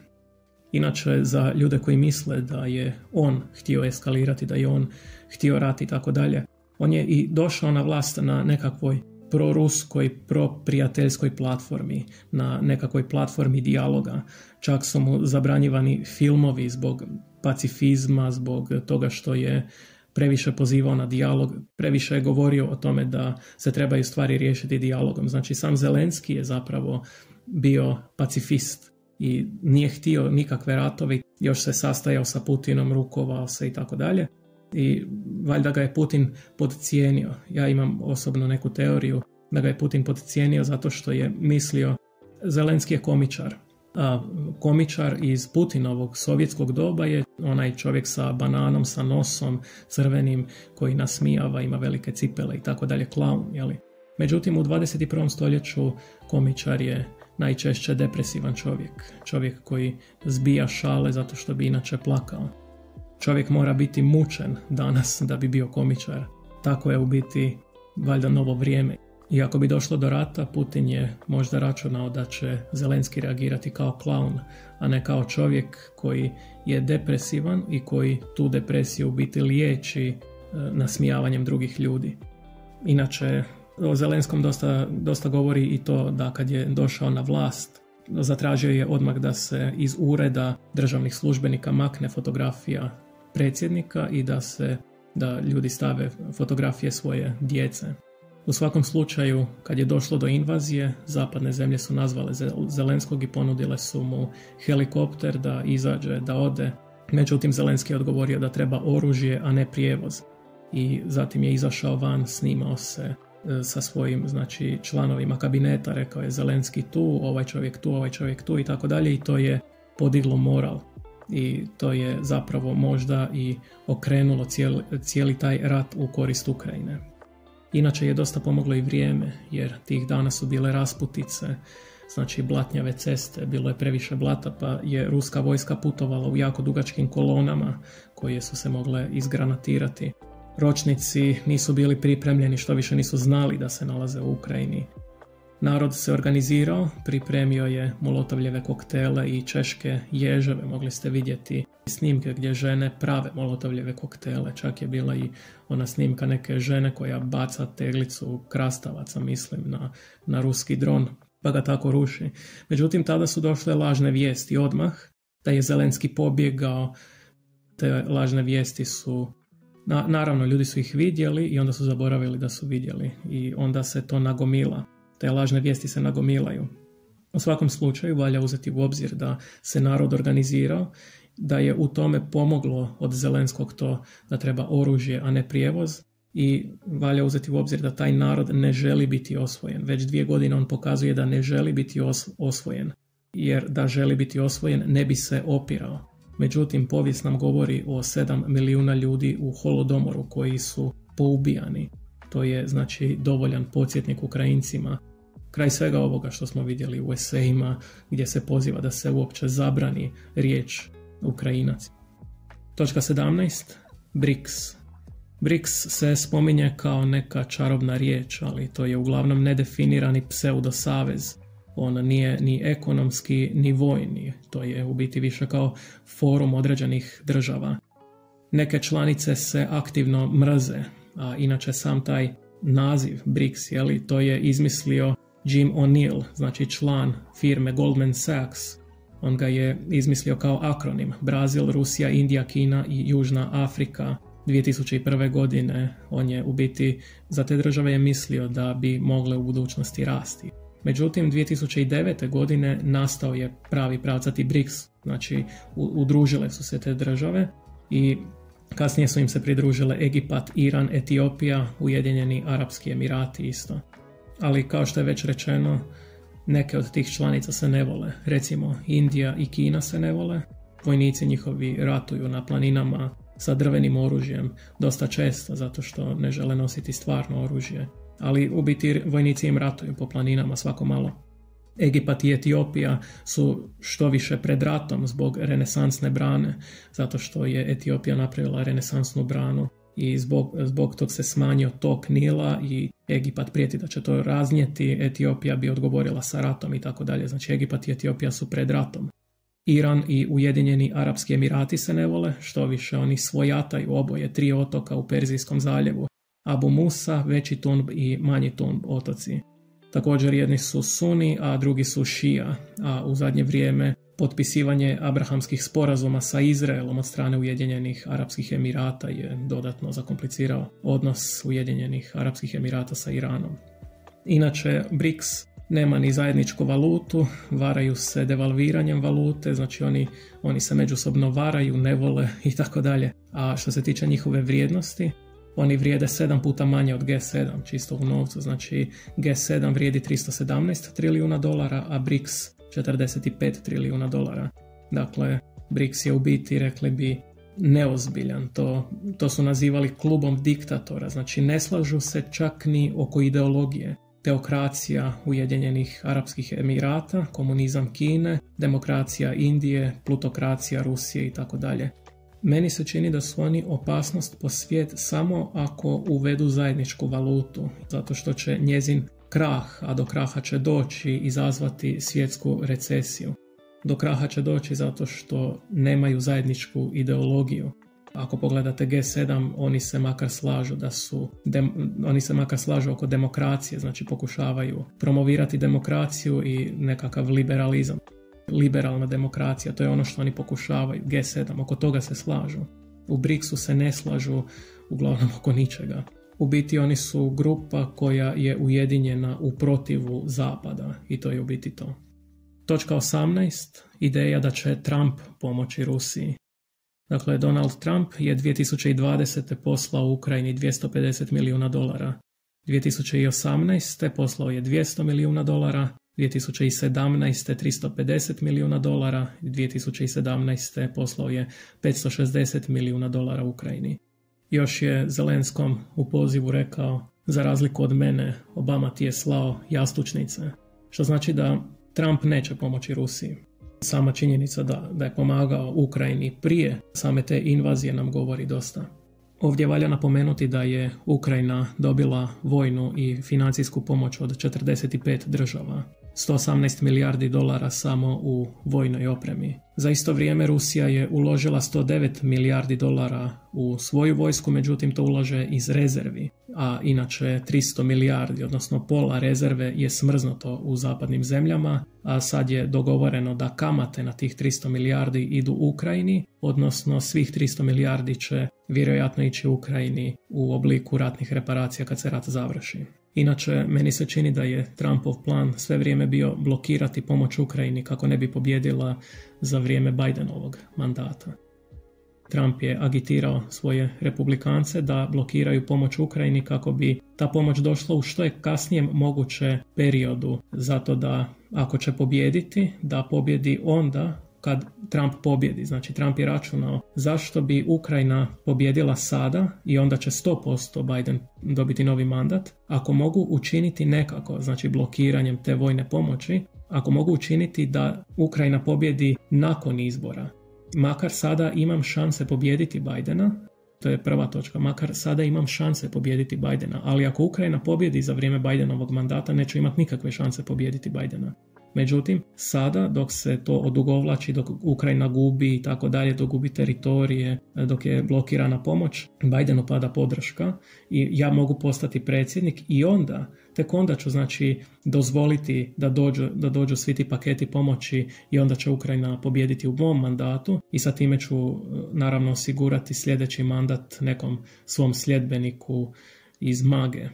Inače, za ljude koji misle da je on htio eskalirati, da je on htio rat i tako dalje, on je i došao na vlast na nekakvoj proruskoj, proprijateljskoj platformi, na nekakvoj platformi dijaloga. Čak su mu zabranjivani filmovi zbog pacifizma, zbog toga što je previše pozivao na dijalog, previše je govorio o tome da se trebaju stvari riješiti dijalogom. Znači, sam Zelenski je zapravo bio pacifist i nije htio nikakve ratovi, još se sastajao sa Putinom, rukovao se i tako dalje. I valjda ga je Putin podcijenio. Ja imam osobno neku teoriju da ga je Putin podcijenio zato što je mislio Zelenski je komičar. A komičar iz Putinovog sovjetskog doba je onaj čovjek sa bananom, sa nosom crvenim koji nasmijava, ima velike cipele i tako dalje, klaun, Međutim, u 21. stoljeću komičar je najčešće depresivan čovjek koji zbija šale zato što bi inače plakao. Čovjek mora biti mučen danas da bi bio komičar. Tako je u biti valjda novo vrijeme. I ako bi došlo do rata, Putin je možda računao da će Zelenski reagirati kao klaun, a ne kao čovjek koji je depresivan i koji tu depresiju u biti liječi nasmijavanjem drugih ljudi. Inače, o Zelenskom dosta govori i to da kad je došao na vlast, zatražio je odmah da se iz ureda državnih službenika makne fotografija predsjednika i da ljudi stave fotografije svoje djece. U svakom slučaju, kad je došlo do invazije, zapadne zemlje su nazvale Zelenskog i ponudile su mu helikopter da izađe, da ode. Međutim, Zelenski je odgovorio da treba oružje, a ne prijevoz. I zatim je izašao van, snimao se sa svojim članovima kabineta, rekao je Zelenski tu, ovaj čovjek tu i tako dalje, i to je podiglo moral. I to je zapravo možda i okrenulo cijeli taj rat u korist Ukrajine. Inače je dosta pomoglo i vrijeme, jer tih dana su bile rasputice, blatnjave ceste, bilo je previše blata, pa je ruska vojska putovala u jako dugačkim kolonama koje su se mogle izgranatirati. Ročnici nisu bili pripremljeni, što više nisu znali da se nalaze u Ukrajini. Narod se organizirao, pripremio je molotovljeve koktele i češke ježeve. Mogli ste vidjeti snimke gdje žene prave molotovljeve koktele. Čak je bila i ona snimka neke žene koja baca teglicu krastavaca, mislim, na ruski dron, pa ga tako ruši. Međutim, tada su došle lažne vijesti odmah, da je Zelenski pobjegao. Te lažne vijesti su... Naravno, ljudi su ih vidjeli i onda su zaboravili da su vidjeli. I onda se to nagomila. Te lažne vijesti se nagomilaju. U svakom slučaju valja uzeti u obzir da se narod organizirao, da je u tome pomoglo od Zelenskog to da treba oružje, a ne prijevoz, i valja uzeti u obzir da taj narod ne želi biti osvojen. Već 2 godine on pokazuje da ne želi biti osvojen, jer da želi biti osvojen ne bi se opirao. Međutim, povijest nam govori o 7 milijuna ljudi u holodomoru koji su poubijani. To je dovoljan podsjetnik Ukrajincima. Kraj svega ovoga što smo vidjeli u esejima gdje se poziva da se uopće zabrani riječ Ukrajinac. Točka 17. BRICS. BRICS se spominje kao neka čarobna riječ, ali to je uglavnom nedefinirani pseudosavez. On nije ni ekonomski ni vojni. To je u biti više kao forum određenih država. Neke članice se aktivno mrze, a inače sam taj naziv BRICS, to je izmislio Jim O'Neill, član firme Goldman Sachs. On ga je izmislio kao akronim: Brazil, Rusija, Indija, Kina i Južna Afrika. 2001. godine on je u biti za te države je mislio da bi mogle u budućnosti rasti. Međutim, 2009. godine nastao je pravi pravcati BRICS, udružile su se te države i kasnije su im se pridružile Egipat, Iran, Etiopija, Ujedinjeni Arapski Emirati isto. Ali kao što je već rečeno, neke od tih članica se ne vole. Recimo, Indija i Kina se ne vole. Vojnici njihovi ratuju na planinama sa drvenim oružjem dosta često, zato što ne žele nositi stvarno oružje. Ali u biti vojnici im ratuju po planinama svako malo. Egipat i Etiopija su što više pred ratom zbog renesansne brane, zato što je Etiopija napravila renesansnu branu i zbog tog se smanjio tok Nila i Egipat prijeti da će to raznijeti, Etiopija bi odgovorila sa ratom i tako dalje. Egipat i Etiopija su pred ratom. Iran i Ujedinjeni Arapski Emirati se ne vole, što više oni svojataju oboje 3 otoka u Perzijskom zaljevu: Abu Musa, Veći Tunb i Manji Tunb otoci. Također jedni su Suni, a drugi su Šija, a u zadnje vrijeme potpisivanje abrahamskih sporazuma sa Izraelom od strane Ujedinjenih Arapskih Emirata je dodatno zakomplicirao odnos Ujedinjenih Arapskih Emirata sa Iranom. Inače, BRICS nema ni zajedničku valutu, varaju se devalviranjem valute, oni se međusobno varaju, ne vole i tako dalje. A što se tiče njihove vrijednosti, oni vrijede 7 puta manje od G7, čisto u novcu. G7 vrijedi 317 trilijuna dolara, a BRICS 45 trilijuna dolara. Dakle, BRICS je u biti, rekli bi, neozbiljan. To su nazivali klubom diktatora. Ne slažu se čak ni oko ideologije. Teokracija Ujedinjenih Arapskih Emirata, komunizam Kine, demokracija Indije, plutokracija Rusije i tako dalje. Meni se čini da su oni opasnost po svijet samo ako uvedu zajedničku valutu, zato što će njezin krah, a do kraha će doći izazvati svjetsku recesiju. Do kraha će doći zato što nemaju zajedničku ideologiju. Ako pogledate G7, oni se makar slažu oko demokracije, znači pokušavaju promovirati demokraciju i nekakav liberalizam. Liberalna demokracija, to je ono što oni pokušavaju. G7, oko toga se slažu. U BRICS-u se ne slažu uglavnom oko ničega. U biti oni su grupa koja je ujedinjena u protivu Zapada i to je u biti to. Točka 18. Ideja da će Trump pomoći Rusiji. Dakle, Donald Trump je 2020. poslao u Ukrajini $250 milijuna. 2018. poslao je $200 milijuna. 2017. $350 milijuna. 2017. poslao je $560 milijuna Ukrajini. Još je Zelenskom u pozivu rekao, za razliku od mene, Obama ti je slao jastučnice. Što znači da Trump neće pomoći Rusiji. Sama činjenica da je pomagao Ukrajini prije same te invazije nam govori dosta. Ovdje valja napomenuti da je Ukrajina dobila vojnu i financijsku pomoć od 45 država. $118 milijardi samo u vojnoj opremi. Za isto vrijeme Rusija je uložila $109 milijardi u svoju vojsku, međutim to ulaže iz rezervi, a inače 300 milijardi, odnosno pola rezerve je smrznuto u zapadnim zemljama, a sad je dogovoreno da kamate na tih 300 milijardi idu Ukrajini, odnosno svih 300 milijardi će vjerojatno ići Ukrajini u obliku ratnih reparacija kad se rat završi. Inače, meni se čini da je Trumpov plan sve vrijeme bio blokirati pomoć Ukrajini kako ne bi pobjedila za vrijeme Bidenovog mandata. Trump je agitirao svoje republikance da blokiraju pomoć Ukrajini kako bi ta pomoć došla u što je kasnijem moguće periodu, zato da ako će pobijediti, da pobjedi onda kad Trump pobjedi. Znači Trump je računao zašto bi Ukrajina pobjedila sada i onda će 100% Biden dobiti novi mandat, ako mogu učiniti nekako, znači blokiranjem te vojne pomoći, ako mogu učiniti da Ukrajina pobjedi nakon izbora. Makar sada imam šanse pobijediti Bidena, to je prva točka, makar sada imam šanse pobijediti Bidena, ali ako Ukrajina pobjedi za vrijeme Bidenovog mandata, neću imati nikakve šanse pobijediti Bidena. Međutim, sada dok se to odugovlači, dok Ukrajina gubi i tako dalje, dok gubi teritorije, dok je blokirana pomoć, Bidenu pada podrška i ja mogu postati predsjednik i onda, tek onda ću znači dozvoliti da dođu svi ti paketi pomoći i onda će Ukrajina pobijediti u mom mandatu i sa time ću naravno osigurati sljedeći mandat nekom svom sljedbeniku iz MAGE.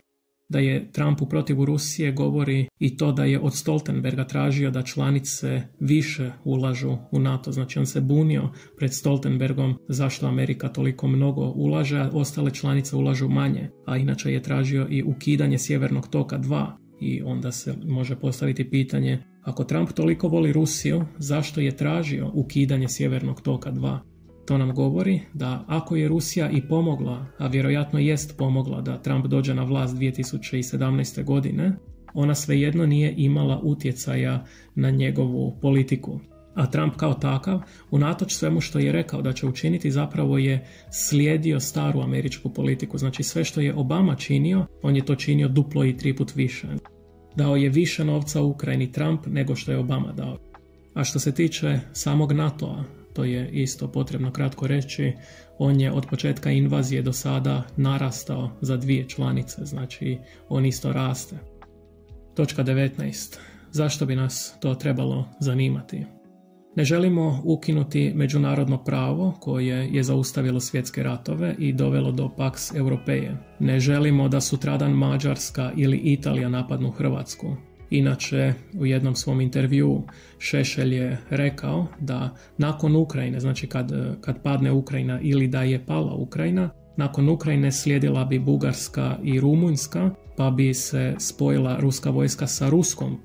Da je Trump u protivu Rusije govori i to da je od Stoltenberga tražio da članice više ulažu u NATO. Znači on se bunio pred Stoltenbergom zašto Amerika toliko mnogo ulaže, a ostale članice ulažu manje. A inače je tražio i ukidanje Sjevernog toka 2. I onda se može postaviti pitanje, ako Trump toliko voli Rusiju, zašto je tražio ukidanje Sjevernog toka 2? To nam govori da ako je Rusija i pomogla, a vjerojatno jest pomogla da Trump dođe na vlast 2017. godine, ona svejedno nije imala utjecaja na njegovu politiku. A Trump kao takav, unatoč svemu što je rekao da će učiniti, zapravo je slijedio staru američku politiku. Znači sve što je Obama činio, on je to činio duplo i 3 put više. Dao je više novca u Ukrajini Trump nego što je Obama dao. A što se tiče samog NATO-a, to je isto potrebno kratko reći, on je od početka invazije do sada narastao za 2 članice, znači on isto raste. Točka 19. Zašto bi nas to trebalo zanimati? Ne želimo ukinuti međunarodno pravo koje je zaustavilo svjetske ratove i dovelo do Pax Europeje. Ne želimo da sutradan Mađarska ili Italija napadnu Hrvatsku. Inače, u jednom svom intervjuu Šešelj je rekao da nakon Ukrajine, znači kad padne Ukrajina ili da je pala Ukrajina, nakon Ukrajine slijedila bi Bugarska i Rumunjska, pa bi se spojila ruska vojska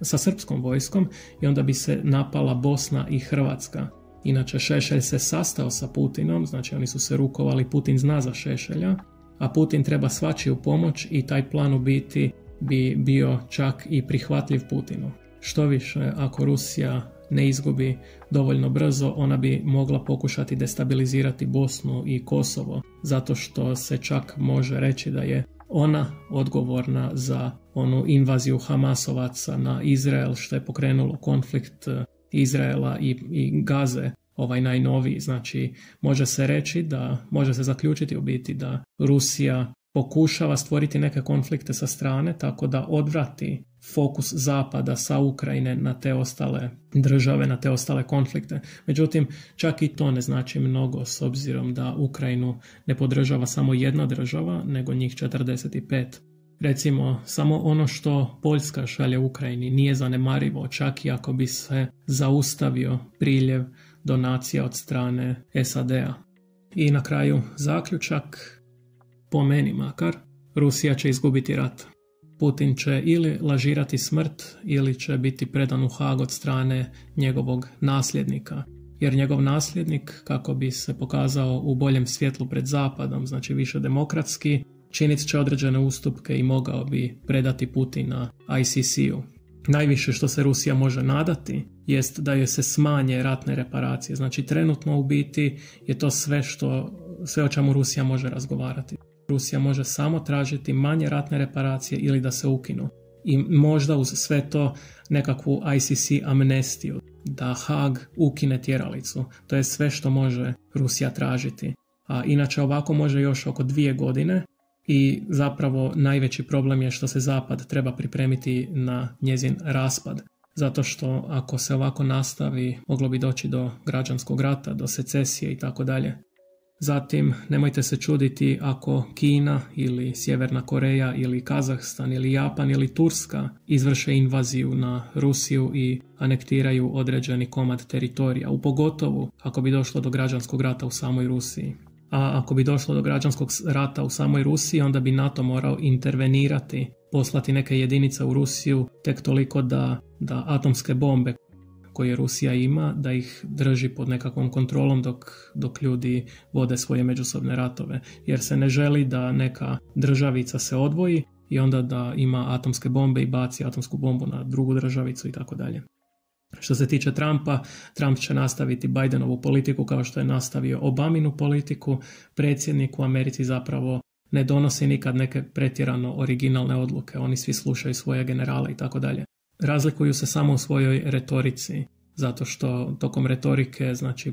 sa srpskom vojskom i onda bi se napala Bosna i Hrvatska. Inače, Šešelj se sastao sa Putinom, znači oni su se rukovali, Putin zna za Šešelja, a Putin treba svačiju pomoć i taj plan u biti bi bio čak i prihvatljiv Putinu. Što više, ako Rusija ne izgubi dovoljno brzo, ona bi mogla pokušati destabilizirati Bosnu i Kosovo, zato što se čak može reći da je ona odgovorna za onu invaziju Hamasovaca na Izrael, što je pokrenulo konflikt Izraela i Gaze, ovaj najnoviji. Znači, može se zaključiti u biti da Rusija pokušava stvoriti neke konflikte sa strane, tako da odvrati fokus Zapada sa Ukrajine na te ostale države, na te ostale konflikte. Međutim, čak i to ne znači mnogo, s obzirom da Ukrajinu ne podržava samo jedna država, nego njih 45. Recimo, samo ono što Poljska šalje Ukrajini nije zanemarivo, čak i ako bi se zaustavio priljev donacija od strane SAD-a. I na kraju zaključak, po meni makar, Rusija će izgubiti rat. Putin će ili lažirati smrt ili će biti predan u Haag od strane njegovog nasljednika. Jer njegov nasljednik, kako bi se pokazao u boljem svjetlu pred Zapadom, znači više demokratski, činit će određene ustupke i mogao bi predati Putina ICC-u. Najviše što se Rusija može nadati jest da joj se smanje ratne reparacije. Znači trenutno u biti je to sve o čemu Rusija može razgovarati. Rusija može samo tražiti manje ratne reparacije ili da se ukinu. I možda uz sve to nekakvu ICC amnestiju, da Haag ukine tjeralicu. To je sve što može Rusija tražiti. A inače ovako može još oko 2 godine i zapravo najveći problem je što se Zapad treba pripremiti na njezin raspad. Zato što ako se ovako nastavi, moglo bi doći do građanskog rata, do secesije i tako dalje. Zatim, nemojte se čuditi ako Kina ili Sjeverna Koreja ili Kazahstan ili Japan ili Turska izvrše invaziju na Rusiju i anektiraju određeni komad teritorija, pogotovo ako bi došlo do građanskog rata u samoj Rusiji. A ako bi došlo do građanskog rata u samoj Rusiji, onda bi NATO morao intervenirati, poslati neke jedinice u Rusiju, tek toliko da atomske bombe koje Rusija ima, da ih drži pod nekakvom kontrolom dok ljudi vode svoje međusobne ratove. Jer se ne želi da neka državica se odvoji i onda da ima atomske bombe i baci atomsku bombu na drugu državicu i tako dalje. Što se tiče Trumpa, Trump će nastaviti Bidenovu politiku kao što je nastavio Obaminu politiku. Predsjednik u Americi zapravo ne donosi nikad neke pretjerano originalne odluke. Oni svi slušaju svoje generale i tako dalje. Razlikuju se samo u svojoj retorici, zato što tokom retorike, znači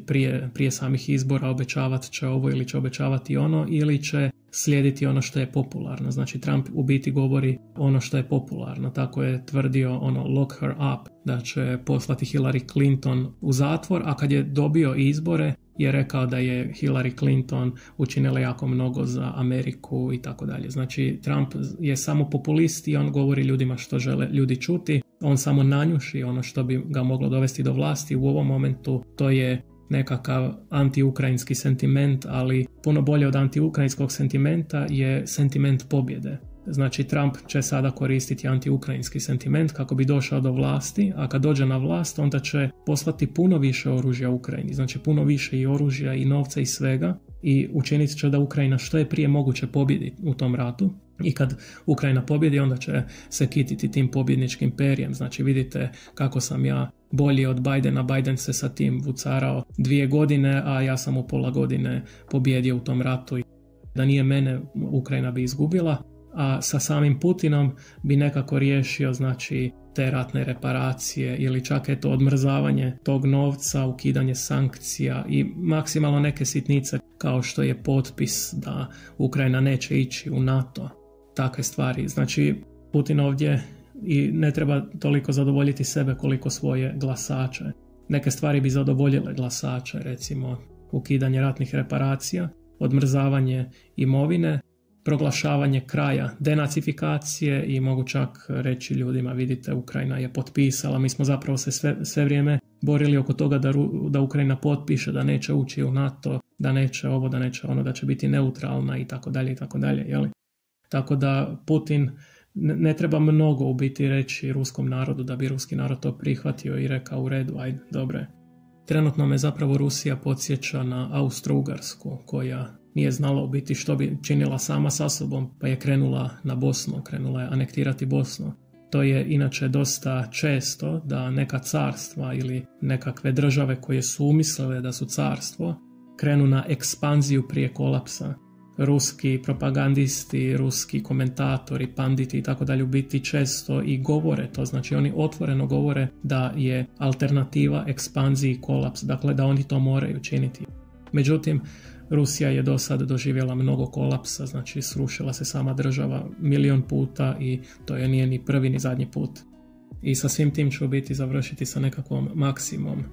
prije samih izbora obećavat će ovo ili će obećavati ono ili će slijediti ono što je popularno. Znači Trump u biti govori ono što je popularno. Tako je tvrdio lock her up, da će poslati Hillary Clinton u zatvor, a kad je dobio izbore je rekao da je Hillary Clinton učinila jako mnogo za Ameriku i tako dalje. Znači Trump je samo populist i on govori ljudima što žele ljudi čuti. On samo nanjuši ono što bi ga moglo dovesti do vlasti. U ovom momentu to je nekakav anti-ukrajinski sentiment, ali puno bolje od anti-ukrajinskog sentimenta je sentiment pobjede. Znači Trump će sada koristiti anti-ukrajinski sentiment kako bi došao do vlasti, a kad dođe na vlast onda će poslati puno više oružja Ukrajini, znači puno više i oružja i novca i svega i učinit će da Ukrajina što je prije moguće pobjedi u tom ratu. I kad Ukrajina pobjedi, onda će se kititi tim pobjedničkim perijem. Znači vidite kako sam ja bolji od Bidena. Biden se sa tim vucarao 2 godine, a ja sam u pola godine pobjedio u tom ratu. Da nije mene, Ukrajina bi izgubila. A sa samim Putinom bi nekako riješio znači te ratne reparacije ili čak odmrzavanje tog novca, ukidanje sankcija i maksimalno neke sitnice kao što je potpis da Ukrajina neće ići u NATO. Takve stvari. Znači Putin ovdje i ne treba toliko zadovoljiti sebe koliko svoje glasače. Neke stvari bi zadovoljile glasače, recimo ukidanje ratnih reparacija, odmrzavanje imovine, proglašavanje kraja denacifikacije i mogu čak reći ljudima, vidite, Ukrajina je potpisala, mi smo zapravo se sve vrijeme borili oko toga da Ukrajina potpiše, da neće ući u NATO, da neće ovo, da neće ono, da će biti neutralna i tako dalje, jeli? Tako da Putin ne treba mnogo u biti reći ruskom narodu da bi ruski narod to prihvatio i rekao u redu, ajde, dobre. Trenutno me zapravo Rusija podsjeća na Austro-Ugarsku, koja nije znala u biti što bi činila sama sa sobom, pa je krenula na Bosnu, krenula je anektirati Bosnu. To je inače dosta često da neka carstva ili nekakve države koje su umislile da su carstvo krenu na ekspanziju prije kolapsa. ruski propagandisti, ruski komentatori, panditi i tako dalje u biti često i govore to, znači oni otvoreno govore da je alternativa ekspanziji kolaps, dakle da oni to moraju činiti. Međutim, Rusija je do sada doživjela mnogo kolapsa, znači srušila se sama država milion puta i to je nije ni prvi ni zadnji put. I sa svim tim ću biti završiti sa nekakvom maksimom,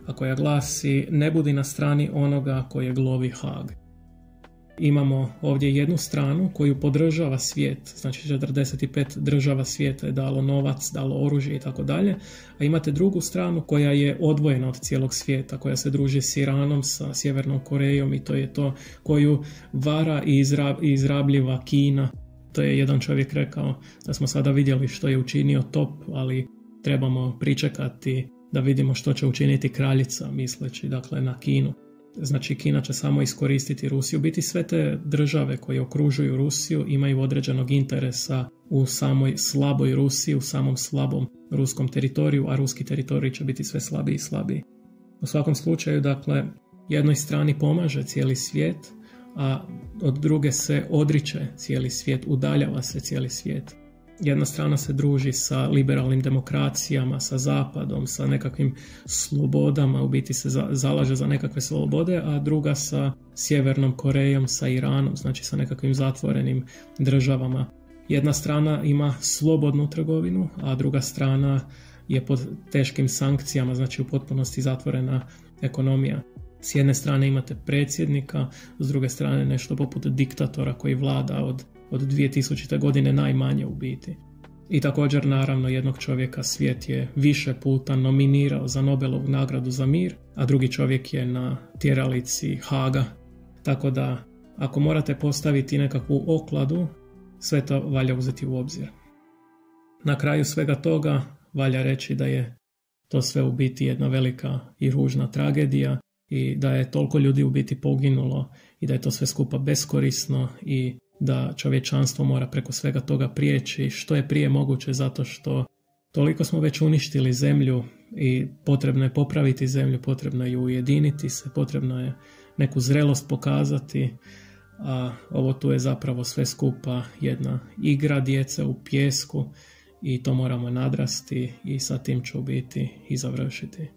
a koja glasi: ne budi na strani onoga koje glovi Haag. Imamo ovdje jednu stranu koju podržava svijet, znači 45 država svijeta je dalo novac, dalo oružje i tako dalje, a imate drugu stranu koja je odvojena od cijelog svijeta, koja se druži s Iranom, sa Sjevernom Korejom i to je to koju vara i izrabljiva Kina. To je jedan čovjek rekao da smo sada vidjeli što je učinio top, ali trebamo pričekati da vidimo što će učiniti kraljica, misleći dakle na Kinu. Znači Kina će samo iskoristiti Rusiju. Biti sve te države koje okružuju Rusiju imaju određenog interesa u samoj slaboj Rusiji, u samom slabom ruskom teritoriju, a ruski teritorij će biti sve slabiji i slabiji. U svakom slučaju, dakle, jednoj strani pomaže cijeli svijet, a od druge se odriče cijeli svijet, udaljava se cijeli svijet. Jedna strana se druži sa liberalnim demokracijama, sa zapadom, sa nekakvim slobodama, u biti se zalaže za nekakve slobode, a druga sa Sjevernom Korejom, sa Iranom, znači sa nekakvim zatvorenim državama. Jedna strana ima slobodnu trgovinu, a druga strana je pod teškim sankcijama, znači u potpunosti zatvorena ekonomija. S jedne strane imate predsjednika, s druge strane nešto poput diktatora koji vlada od 2000. godine najmanje u biti. I također, naravno, jednog čovjeka svijet je više puta nominirao za Nobelovu nagradu za mir, a drugi čovjek je na tjeralici Haaga. Tako da, ako morate postaviti nekakvu okladu, sve to valja uzeti u obzir. Na kraju svega toga valja reći da je to sve u biti jedna velika i ružna tragedija i da je toliko ljudi u biti poginulo i da je to sve skupa beskorisno i da čovječanstvo mora preko svega toga prijeći što je prije moguće, zato što toliko smo već uništili zemlju i potrebno je popraviti zemlju, potrebno je ujediniti se, potrebno je neku zrelost pokazati, a ovo tu je zapravo sve skupa jedna igra djece u pijesku i to moramo nadrasti i sa tim ću biti i završiti.